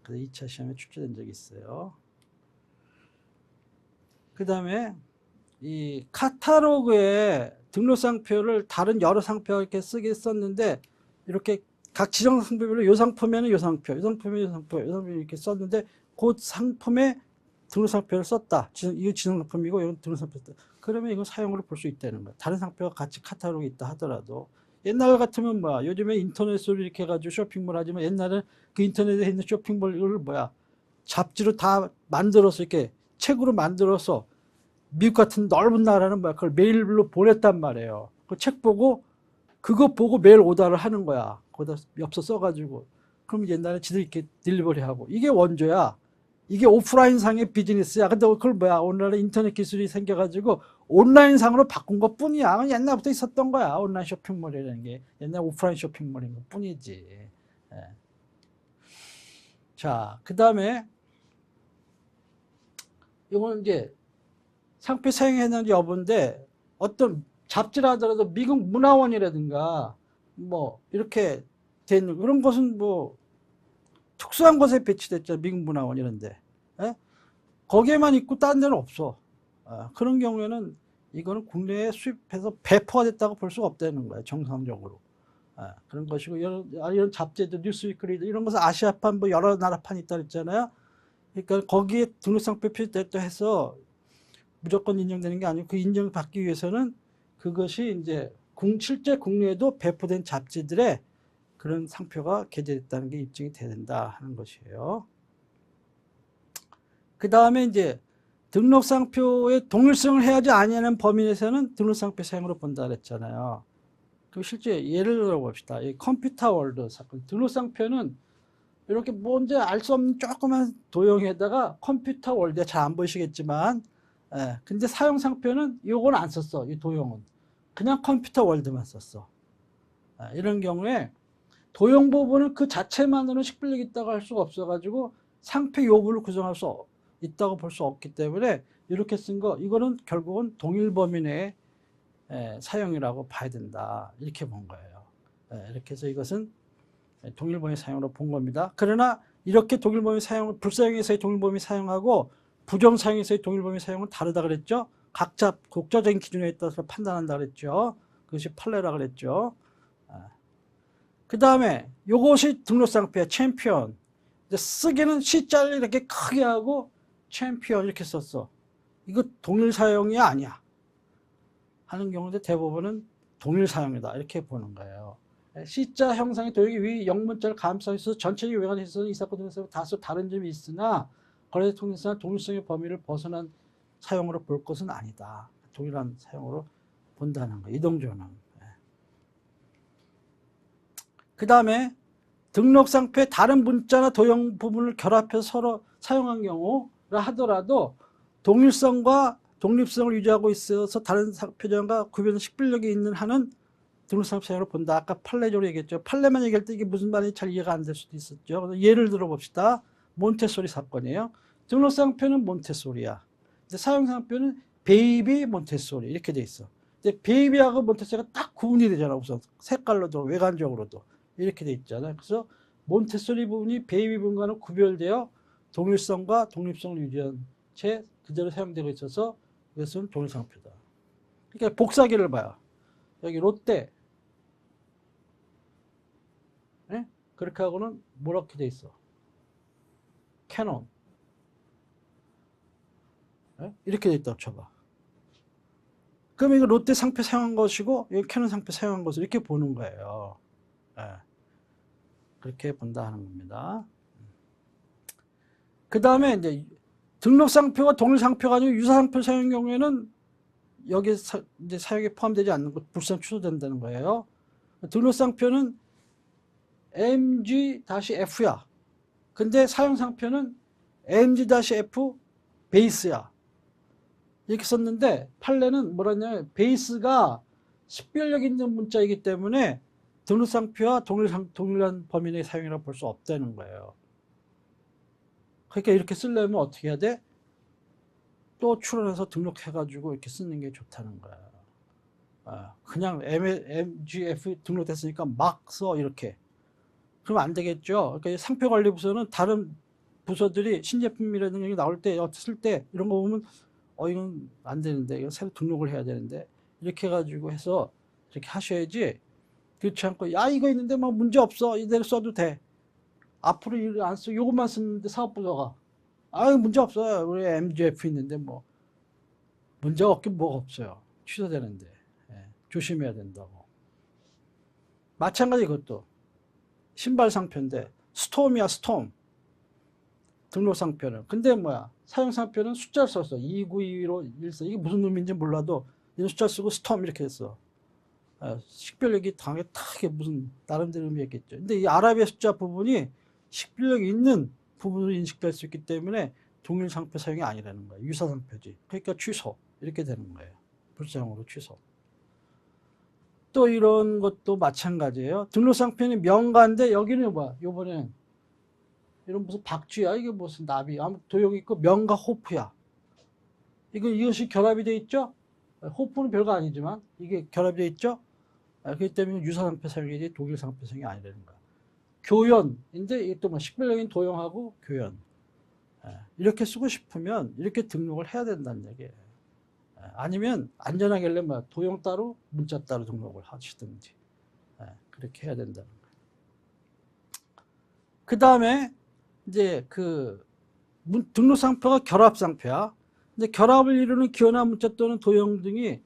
그래서 2차 시험에 출제된 적이 있어요. 그 다음에 이 카탈로그에 등록상표를 다른 여러 상표가 이렇게 쓰게 썼는데 이렇게 각 지정 상표별로 요 상품에는 요 상표, 요 상품에 요 상표, 요 상표 이렇게 썼는데 그 상품에 등록상표를 썼다. 이거 지정상품이고 이건 등록상표다. 그러면 이건 사용으로 볼 수 있다는 거야. 다른 상표가 같이 카탈로그에 있다 하더라도. 옛날 같으면 뭐야? 요즘에 인터넷으로 이렇게 해가지고 쇼핑몰 하지만 옛날에 그 인터넷에 있는 쇼핑몰을 뭐야? 잡지로 다 만들어서 이렇게 책으로 만들어서 미국 같은 넓은 나라는 뭐야? 그걸 메일로 보냈단 말이에요. 그 책 보고 그거 보고 메일 오더를 하는 거야. 거기다 엽서 써가지고. 그럼 옛날에 지들 이렇게 딜리버리 하고. 이게 원조야. 이게 오프라인 상의 비즈니스야. 근데 그걸 뭐야? 오늘날에 인터넷 기술이 생겨가지고 온라인 상으로 바꾼 것 뿐이야. 옛날부터 있었던 거야. 온라인 쇼핑몰이라는 게. 옛날 오프라인 쇼핑몰인 것 뿐이지. 예. 자, 그 다음에 이건 이제 상표 사용했는지 여부인데 어떤 잡지를 하더라도 미국 문화원이라든가 뭐 이렇게 된 그런 것은 뭐 특수한 곳에 배치됐죠. 미국 문화원 이런데. 예? 거기에만 있고 다른 데는 없어. 그런 경우에는 이거는 국내에 수입해서 배포가 됐다고 볼 수가 없다는 거예요. 정상적으로. 그런 것이고 이런 잡지들 뉴스위크리 이런 것은 아시아판 뭐 여러 나라판 있다 그랬잖아요. 그러니까 거기에 등록상표 표시됐다 해서 무조건 인정되는 게 아니고 그 인정받기 위해서는 그것이 이제 실제 국내에도 배포된 잡지들의 그런 상표가 게재됐다는 게 입증이 돼야 된다 하는 것이에요. 그 다음에 이제 등록상표의 동일성을 해야지 아니하는 범위에서는 등록상표 사용으로 본다 그랬잖아요. 그럼 실제 예를 들어 봅시다. 이 컴퓨터 월드 사건. 등록상표는 이렇게 뭔지 알 수 없는 조그만 도형에다가 컴퓨터 월드에 잘 안 보이시겠지만 근데 사용상표는 이건 안 썼어. 이 도형은. 그냥 컴퓨터 월드만 썼어. 이런 경우에 도형 부분은 그 자체만으로는 식별력이 있다고 할 수가 없어가지고 상표 요구를 구성할 수 있다고 볼 수 없기 때문에 이렇게 쓴 거 이거는 결국은 동일 범위 내의 사용이라고 봐야 된다. 이렇게 본 거예요. 이렇게 해서 이것은 동일 범위 사용으로 본 겁니다. 그러나 이렇게 동일 범위 사용, 불사용에서의 동일 범위 사용하고 부정 사용에서의 동일 범위 사용은 다르다 그랬죠. 각자 국제적인 기준에 따라서 판단한다 그랬죠. 그것이 판례라 그랬죠. 그 다음에 요것이 등록상표야. 챔피언. 쓰기는 C자를 이렇게 크게 하고 챔피언 이렇게 썼어. 이거 동일 사용이 아니야. 하는 경우인데 대부분은 동일 사용이다. 이렇게 보는 거예요. C자 형상의 도형이 위 영문자를 감싸고 있어서 전체적인 외관에 있어서 이 사건 등에서 다소 다른 점이 있으나 거래 통해서 동일성의 범위를 벗어난 사용으로 볼 것은 아니다. 동일한 사용으로 본다는 거. 이동조는. 그 다음에 등록상표에 다른 문자나 도형 부분을 결합해서 서로 사용한 경우라 하더라도 동일성과 독립성을 유지하고 있어서 다른 표정과 구별 식별력이 있는 한은 등록상표 사용으로 본다. 아까 판례적으로 얘기했죠. 판례만 얘기할 때 이게 무슨 말인지 잘 이해가 안 될 수도 있었죠. 그래서 예를 들어 봅시다. 몬테소리 사건이에요. 등록상표는 몬테소리야. 근데 사용상표는 베이비 몬테소리 이렇게 돼 있어. 근데 베이비하고 몬테소리가 딱 구분이 되잖아. 우선 색깔로도 외관적으로도 이렇게 돼 있잖아요. 그래서 몬테소리 부분이 베이비 부분과는 구별되어 동일성과 독립성을 유지한 채 그대로 사용되고 있어서 이것은 동일상표다. 그러니까 복사기를 봐요. 여기 롯데. 네? 그렇게 하고는 뭐렇게 돼 있어? 캐논. 이렇게 돼 있다고 쳐봐. 그럼 이거 롯데 상표 사용한 것이고 이거 캐논 상표 사용한 것을 이렇게 보는 거예요. 그렇게 본다 하는 겁니다. 그 다음에 이제 등록 상표와 동일 상표가 아니고 유사 상표 사용 경우에는 여기에 이제 사용에 포함되지 않는 것 불상 취소된다는 거예요. 등록 상표는 AMG-F야. 근데 사용 상표는 AMG-F 베이스야. 이렇게 썼는데 판례는 뭐라냐면 베이스가 식별력 있는 문자이기 때문에 등록 상표와 동일한 범위 내의 사용이라고 볼 수 없다는 거예요. 그러니까 이렇게 쓰려면 어떻게 해야 돼? 또 출원해서 등록해가지고 이렇게 쓰는 게 좋다는 거야. 그냥 MGF 등록됐으니까 막 써 이렇게. 그러면 안 되겠죠. 그러니까 상표관리부서는 다른 부서들이 신제품이라든가 나올 때, 쓸 때 이런 거 보면 이건 안 되는데, 이거 새로 등록을 해야 되는데 이렇게 해가지고 해서 이렇게 하셔야지. 그렇지 않고 야 이거 있는데 뭐 문제 없어 이대로 써도 돼. 앞으로 이거 안 써. 요것만 쓰는데 사업부서가 문제 없어요. 우리 MGF 있는데 뭐 문제가 없긴 뭐가 없어요. 취소되는데. 조심해야 된다고. 마찬가지 이것도 신발 상표인데 스톰이야 스톰. 등록 상표는. 근데 뭐야 사용 상표는 숫자를 썼어. 2925 14 이게 무슨 의미인지 몰라도 이런 숫자 쓰고 스톰 이렇게 했어. 식별력이 당연하게 무슨 나름대로 의미였겠죠. 근데 이 아랍의 숫자 부분이 식별력이 있는 부분으로 인식될 수 있기 때문에 동일 상표 사용이 아니라는 거예요. 유사 상표지. 그러니까 취소 이렇게 되는 거예요. 불상으로 취소. 또 이런 것도 마찬가지예요. 등록 상표는 명가인데 여기는 뭐야? 요번엔 이런 무슨 박쥐야? 이게 무슨 나비? 도형이 있고 명가 호프야. 이것이 결합이 돼 있죠? 호프는 별거 아니지만 이게 결합이 돼 있죠? 그렇기 때문에 유사 상표 사용이지 독일 상표 사용이 아니라는 거야. 교연인데 이게 또 뭐 식별력인 도형하고 교연. 이렇게 쓰고 싶으면 이렇게 등록을 해야 된다는 얘기예요. 아니면 안전하게 하려면 도형 따로 문자 따로 등록을 하시든지 그렇게 해야 된다는 거예요. 그 다음에 이제 그 등록 상표가 결합 상표야. 근데 결합을 이루는 기호나 문자 또는 도형들이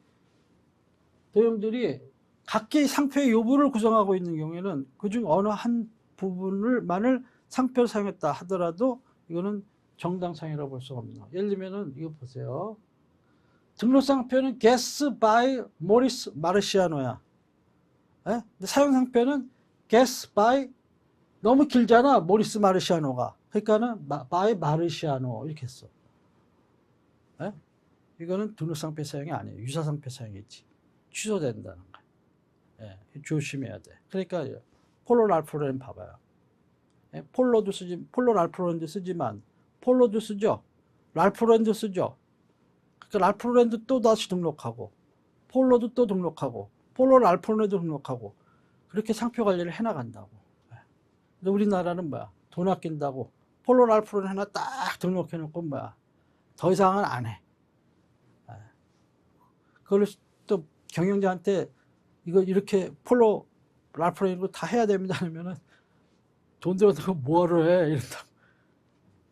각기 상표의 요부를 구성하고 있는 경우에는 그중 어느 한 부분을만을 상표로 사용했다 하더라도 이거는 정당상이라고 볼 수가 없나. 예를 들면은 이거 보세요. 등록 상표는 Guess by 모리스 마르시아노야. 근데 사용 상표는 Guess by 너무 길잖아. 모리스 마르시아노가. 그러니까는 by 마르시아노 이렇게 했어. 이거는 등록 상표 사용이 아니에요. 유사 상표 사용이지. 취소된다는 거야. 조심해야 돼. 그러니까 폴로 랄프로렌 봐봐요. 폴로도 쓰지, 폴로 랄프로렌도 쓰지만 폴로도 쓰죠. 랄프로렌도 쓰죠. 그러니까 랄프로렌도 또 다시 등록하고 폴로도 또 등록하고 폴로 랄프로렌도 등록하고 그렇게 상표 관리를 해나간다고. 근데 우리나라는 뭐야? 돈 아낀다고 폴로 랄프로렌 하나 딱 등록해놓고 뭐야? 더 이상은 안 해. 그걸 또 경영자한테 이거 이렇게 폴로 랄프로렌 이거 다 해야 됩니다 하면은 돈 들어서 뭐하러 해 이런다.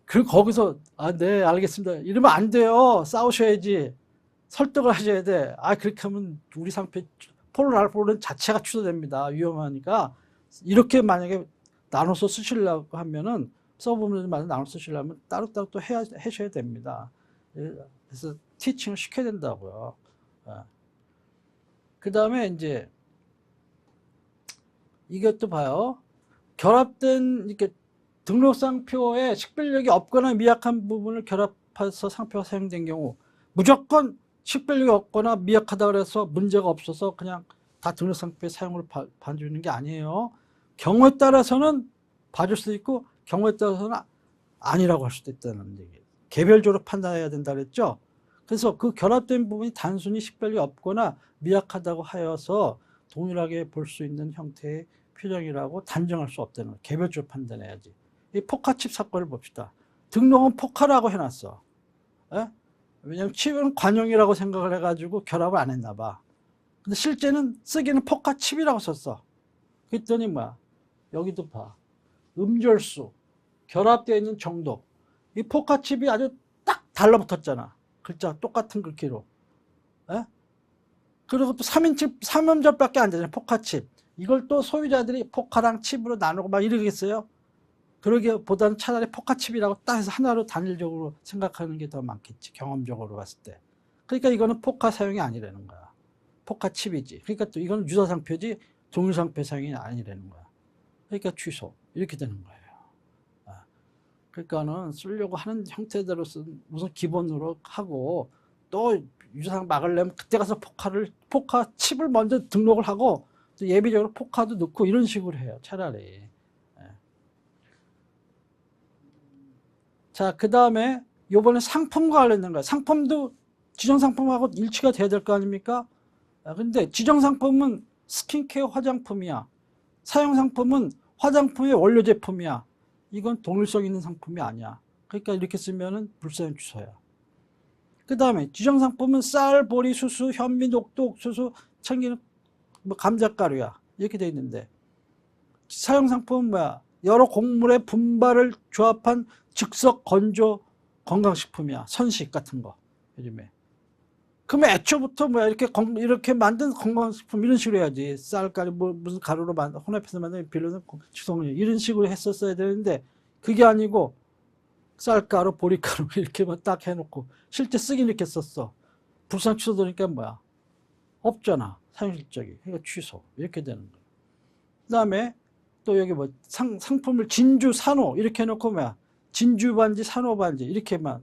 그리고 거기서 네 알겠습니다 이러면 안 돼요. 싸우셔야지. 설득을 하셔야 돼. 그렇게 하면 우리 상표 폴로 랄프로렌 자체가 취소됩니다. 위험하니까. 이렇게 만약에 나눠서 쓰시려고 하면은 서브문을 나눠서 쓰시려면 따로따로 또 하셔야 됩니다. 그래서 티칭을 시켜야 된다고요. 그 다음에 이제 이것도 봐요. 결합된 이렇게 등록 상표에 식별력이 없거나 미약한 부분을 결합해서 상표가 사용된 경우 무조건 식별력이 없거나 미약하다 그래서 문제가 없어서 그냥 다 등록 상표의 사용을 봐주는 게 아니에요. 경우에 따라서는 봐줄 수도 있고 경우에 따라서는 아니라고 할 수도 있다는 얘기예요. 개별적으로 판단해야 된다 그랬죠. 그래서 그 결합된 부분이 단순히 식별력이 없거나 미약하다고 하여서 동일하게 볼 수 있는 형태의 표정이라고 단정할 수 없다는 거예요. 개별적으로 판단해야지. 이 포카칩 사건을 봅시다. 등록은 포카라고 해놨어. 왜냐면 칩은 관용이라고 생각을 해가지고 결합을 안 했나 봐. 근데 실제는 쓰기는 포카칩이라고 썼어. 그랬더니 뭐야? 여기도 봐. 음절수, 결합되어 있는 정도. 이 포카칩이 아주 딱 달라붙었잖아. 글자 똑같은 글귀로. 에? 그리고 또 3음절밖에 안 되잖아요. 포카칩. 이걸 또 소유자들이 포카랑 칩으로 나누고 막 이러겠어요? 그러기보다는 차라리 포카칩이라고 딱 해서 하나로 단일적으로 생각하는 게 더 많겠지. 경험적으로 봤을 때. 그러니까 이거는 포카 사용이 아니라는 거야. 포카칩이지. 그러니까 또 이건 유사상표지 동일상표 사용이 아니라는 거야. 그러니까 취소. 이렇게 되는 거예요. 그러니까는 쓰려고 하는 형태대로 우선 기본으로 하고 또 유사상 막으려면 그때 가서 포카 칩을 먼저 등록을 하고 또 예비적으로 포카도 넣고 이런 식으로 해요. 차라리. 자, 그 다음에 요번에 상품과 관련된 거야. 상품도 지정상품하고 일치가 돼야 될 거 아닙니까? 근데 지정상품은 스킨케어 화장품이야. 사용상품은 화장품의 원료 제품이야. 이건 동일성 있는 상품이 아니야. 그러니까 이렇게 쓰면은 불사용 취소야. 그 다음에 지정상품은 쌀, 보리, 수수, 현미, 녹두, 옥수수, 참기름, 뭐 감자가루야. 이렇게 돼 있는데 사용상품은 뭐야? 여러 곡물의 분발을 조합한 즉석 건조 건강식품이야. 선식 같은 거 요즘에. 그러면 애초부터 뭐야 이렇게 만든 건강식품 이런 식으로 해야지. 쌀가루 뭐 무슨 가루로 혼합해서 만든 비료는 주성류 이런 식으로 했었어야 되는데 그게 아니고 쌀가루, 보리가루 이렇게만 딱 해놓고 실제 쓰긴 이렇게 썼어. 불상 취소되니까 뭐야? 없잖아. 사용실적이. 그러니까 취소 이렇게 되는 거야. 그 다음에 또 여기 뭐 상품을 진주, 산호 이렇게 해놓고 뭐야? 진주 반지, 산호 반지 이렇게만.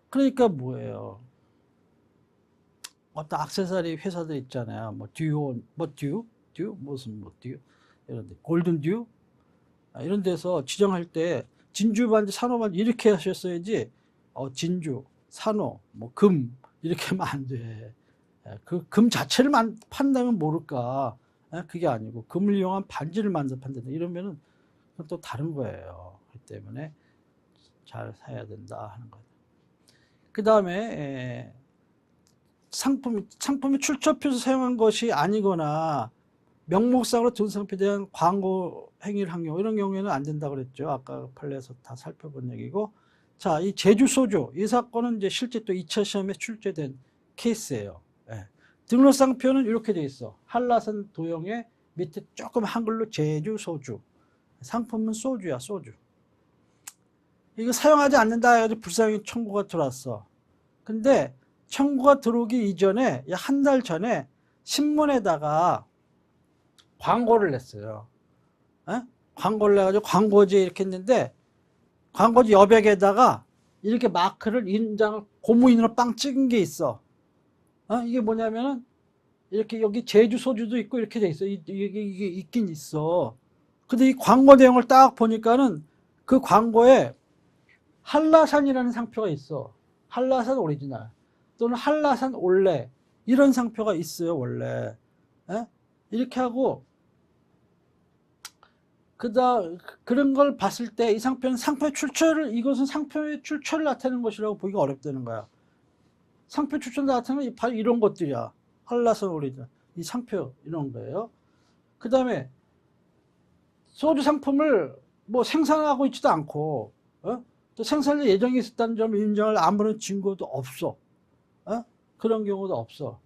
그러니까 뭐예요? 어떤 액세서리 회사들 있잖아요. 뭐 듀오, 듀 무슨 뭐 듀 이런데 골든 듀 이런 데서 지정할 때 진주 반지, 산호 반지 이렇게 하셨어야지. 진주, 산호, 뭐 금 이렇게 하면 안 돼. 그 금 자체를 판다면 모를까? 그게 아니고 금을 이용한 반지를 만들어 판다 이러면은 그건 또 다른 거예요. 그렇기 때문에 잘 사야 된다 하는 거예요. 그 다음에 상품이 출처표에서 사용한 것이 아니거나 명목상으로 등상표에 대한 광고 행위를 한 경우 이런 경우에는 안 된다고 그랬죠. 아까 판례에서 다 살펴본 얘기고. 자, 이 제주 소주 이 사건은 이제 실제 또 2차 시험에 출제된 케이스예요. 예. 등록상표는 이렇게 돼 있어. 한라산 도형에 밑에 조금 한글로 제주 소주. 상품은 소주야, 소주. 이거 사용하지 않는다 해가지고 불사용 청구가 들어왔어. 근데 청구가 들어오기 이전에 한 달 전에 신문에다가 광고를 냈어요. 광고를 내가지고 광고지 이렇게 했는데 광고지 여백에다가 이렇게 마크를 인장을 고무인으로 빵 찍은 게 있어. 이게 뭐냐면은 이렇게 여기 제주 소주도 있고 이렇게 돼 있어. 이게 있긴 있어. 근데 이 광고 내용을 딱 보니까는 그 광고에 한라산이라는 상표가 있어. 한라산 오리지널 또는 한라산 올레 이런 상표가 있어요 원래. 이렇게 하고 그런 걸 봤을 때 이 상표는 이것은 상표의 출처를 나타내는 것이라고 보기가 어렵다는 거야. 상표 출처를 나타내는 바로 이런 것들이야. 한라산 오리지널 이 상표 이런 거예요. 그 다음에 소주 상품을 뭐 생산하고 있지도 않고 또 생산할 예정이 있었다는 점을 인정할 아무런 증거도 없어. 그런 경우도 없어.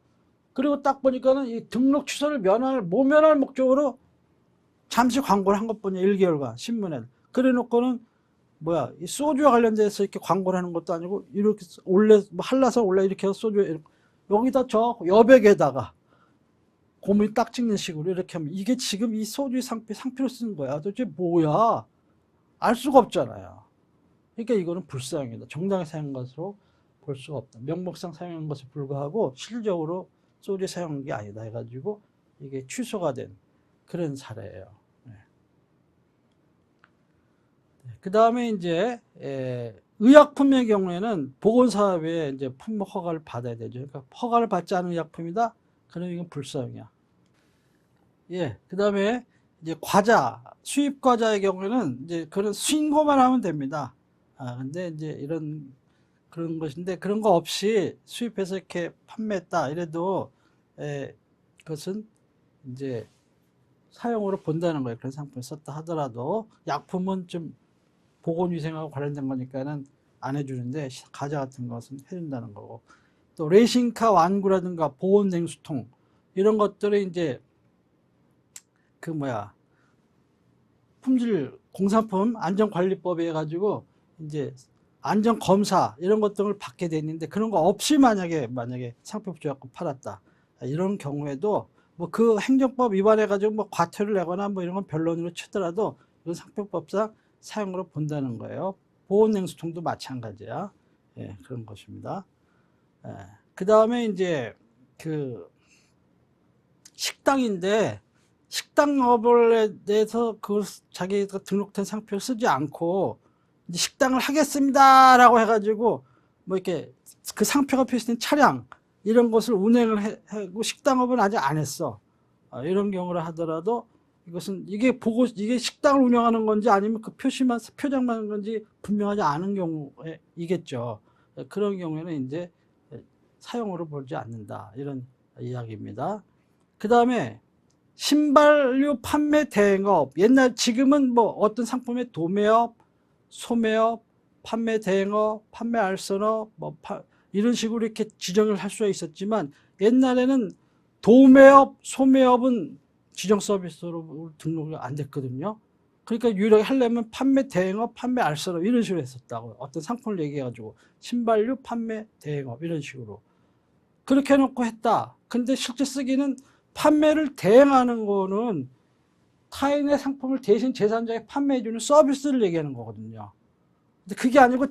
그리고 딱 보니까는 이 등록 취소를 모면할 목적으로 잠시 광고를 한 것뿐이야. 1개월간 신문에. 그래 놓고는 뭐야 이 소주와 관련돼서 이렇게 광고를 하는 것도 아니고 이렇게 올래 뭐 한라산 올래 이렇게 해서 소주 여기다 저 여백에다가 고무를 딱 찍는 식으로 이렇게 하면 이게 지금 이 소주의 상표로 쓰는 거야. 도대체 뭐야? 알 수가 없잖아요. 그러니까 이거는 불사용이다. 정당히 사용한 것으로 볼 수가 없다. 명목상 사용한 것에 불과하고 실질적으로 소주에 사용한 게 아니다 해가지고 이게 취소가 된 그런 사례예요. 그 다음에 이제 의약품의 경우에는 보건사업에 이제 품목 허가를 받아야 되죠. 그러니까 허가를 받지 않은 의약품이다. 그러면 이건 불사용이야. 그 다음에 이제 과자, 수입 과자의 경우에는 이제 그런 신고만 하면 됩니다. 근데 이제 그런 것인데 그런 거 없이 수입해서 이렇게 판매했다 이래도 그것은 이제 사용으로 본다는 거예요. 그런 상품을 썼다 하더라도. 약품은 좀 보건위생하고 관련된 거니까는 안 해주는데 과자 같은 것은 해준다는 거고. 또 레이싱카 완구라든가 보온 냉수통 이런 것들이 이제 그 뭐야 품질 공산품 안전관리법에 해가지고 이제 안전검사 이런 것들을 받게 돼 있는데 그런 거 없이 만약에 상표법 조약금 팔았다 이런 경우에도 뭐 그 행정법 위반해 가지고 뭐 과태료를 내거나 뭐 이런 건 변론으로 치더라도 이건 상표법상 사용으로 본다는 거예요. 보온냉수통도 마찬가지야. 예, 그런 것입니다. 예, 그 다음에 이제 그 식당인데 식당업에 대해서 그 자기가 등록된 상표를 쓰지 않고 이제 식당을 하겠습니다라고 해가지고 뭐 이렇게 그 상표가 표시된 차량 이런 것을 운행을 하고 식당업은 아직 안 했어. 이런 경우를 하더라도 이것은 이게 식당을 운영하는 건지 아니면 그 표장만 하는 건지 분명하지 않은 경우이겠죠. 그런 경우에는 이제 사용으로 보지 않는다 이런 이야기입니다. 그 다음에 신발류 판매 대행업 지금은 뭐 어떤 상품의 도매업, 소매업, 판매 대행업, 판매 알선업 이런 식으로 이렇게 지정을 할 수가 있었지만 옛날에는 도매업, 소매업은 지정 서비스로 등록이 안 됐거든요. 그러니까 유일하게 하려면 판매 대행업, 판매 알선업 이런 식으로 했었다고. 어떤 상품을 얘기해가지고 신발류 판매 대행업 이런 식으로 그렇게 해놓고 했다. 근데 실제 쓰기는 판매를 대행하는 거는 타인의 상품을 대신 제3자에게 판매해주는 서비스를 얘기하는 거거든요. 근데 그게 아니고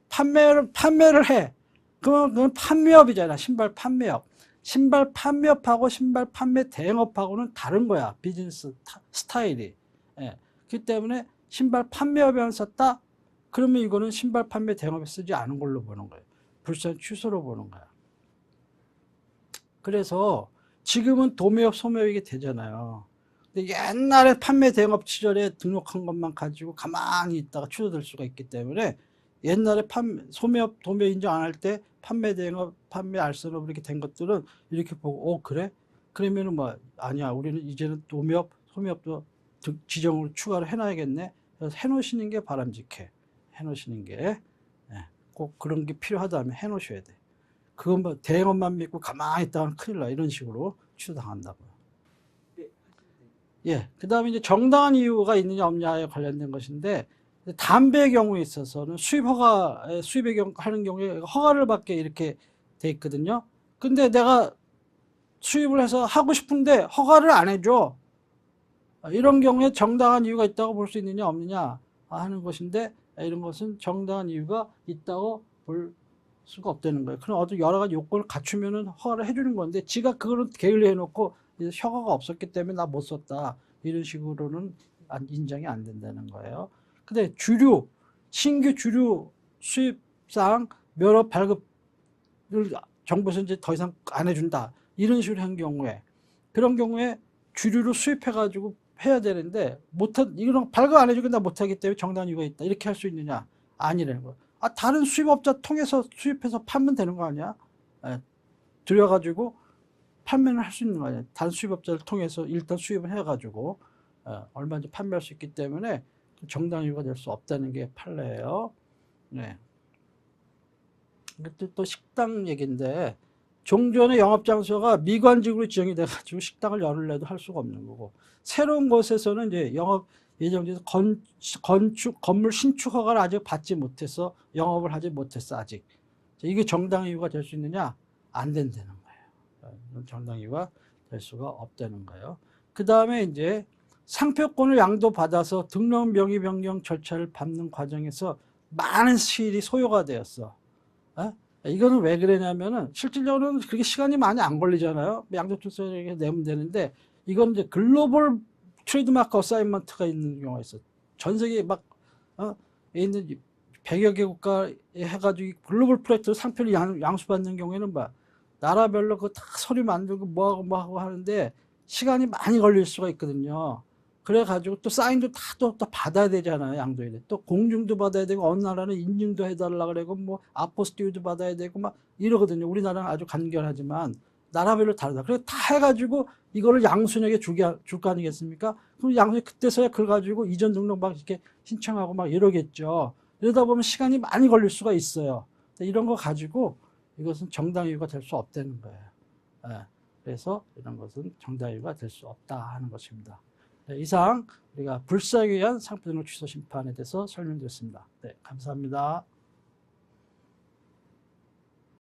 판매를 해. 그건 판매업이잖아. 신발 판매업. 신발 판매업하고 신발 판매 대행업하고는 다른 거야. 비즈니스 스타일이. 예. 그렇기 때문에 신발 판매업에만 썼다? 그러면 이거는 신발 판매 대행업에 쓰지 않은 걸로 보는 거예요. 불선 취소로 보는 거야. 그래서 지금은 도매업, 소매업이 되잖아요. 근데 옛날에 판매 대행업 시절에 등록한 것만 가지고 가만히 있다가 취소될 수가 있기 때문에 옛날에 소매업, 도매업 인정 안 할 때 판매 대행업, 판매 알선업 이렇게 된 것들은 이렇게 보고, 그래? 그러면은 뭐, 아니야. 우리는 이제는 도매업, 소매업도 지정으로 추가를 해놔야겠네. 그래서 해놓으시는 게 바람직해. 해놓으시는 게. 꼭 그런 게 필요하다면 해놓으셔야 돼. 그건 뭐 대행업만 믿고 가만히 있다가는 큰일 나. 이런 식으로 취소당한다고요. 예. 그 다음에 이제 정당한 이유가 있느냐 없느냐에 관련된 것인데, 담배의 경우에 있어서는 수입의 경우, 하는 경우에 허가를 받게 이렇게 돼 있거든요. 근데 내가 수입을 해서 하고 싶은데 허가를 안 해줘. 이런 경우에 정당한 이유가 있다고 볼 수 있느냐 없느냐 하는 것인데, 이런 것은 정당한 이유가 있다고 볼 수가 없다는 거예요. 그럼 어떤 여러 가지 요건을 갖추면은 허가를 해주는 건데, 지가 그거를 게을리 해놓고 허가가 없었기 때문에 나 못 썼다. 이런 식으로는 인정이 안 된다는 거예요. 근데 신규 주류 수입상 면허 발급을 정부에서 이제 더 이상 안 해준다. 이런 식으로 한 경우에, 그런 경우에 주류로 수입해가지고 해야 되는데, 이런 발급 안 해주고 나 못하기 때문에 정당한 이유가 있다. 이렇게 할 수 있느냐? 아니라는 거예요. 다른 수입업자 통해서 수입해서 팔면 되는 거 아니야? 들여가지고 판매를 할 수 있는 거 아니야? 다른 수입업자를 통해서 일단 수입을 해가지고 얼마든지 판매할 수 있기 때문에 정당 이유가 될 수 없다는 게 판례예요. 네. 또 식당 얘기인데, 종전의 영업장소가 미관직으로 지정이 돼가지고 식당을 열을래도 할 수가 없는 거고, 새로운 곳에서는 이제 영업 예정돼서 건물 신축 허가를 아직 받지 못해서 영업을 하지 못했어, 아직. 이게 정당 이유가 될 수 있느냐? 안 된다는 거예요. 정당 이유가 될 수가 없다는 거예요. 그 다음에 이제 상표권을 양도받아서 등록 명의 변경 절차를 밟는 과정에서 많은 시일이 소요가 되었어. 이거는 왜 그러냐면은 실질적으로는 그렇게 시간이 많이 안 걸리잖아요. 양도처에게 내면 되는데, 이건 이제 글로벌 트레이드마크 어사인먼트가 있는 경우가 있어. 전 세계 있는 100여 개 국가에 해가지고 글로벌 프로젝트로 상표를 양수받는 경우에는 나라별로 그 다 서류 만들고 뭐하고 하는데 시간이 많이 걸릴 수가 있거든요. 그래가지고 또 사인도 또 받아야 되잖아요. 양도해야 돼. 또 공증도 받아야 되고, 어느 나라는 인증도 해달라 그러고, 뭐 아포스티유도 받아야 되고 막 이러거든요. 우리나라는 아주 간결하지만 나라별로 다르다. 그래서 다 해가지고 이거를 양순에게 줄 거 아니겠습니까? 그럼 양순이 그때서야 그걸 가지고 이전 등록 막 이렇게 신청하고 막 이러겠죠. 이러다 보면 시간이 많이 걸릴 수가 있어요. 이런 거 가지고 이것은 정당 이유가 될 수 없다는 거예요. 예, 그래서 이런 것은 정당 이유가 될 수 없다 하는 것입니다. 네, 이상 우리가 불사에 의한 상표 등록 취소 심판에 대해서 설명드렸습니다. 네, 감사합니다.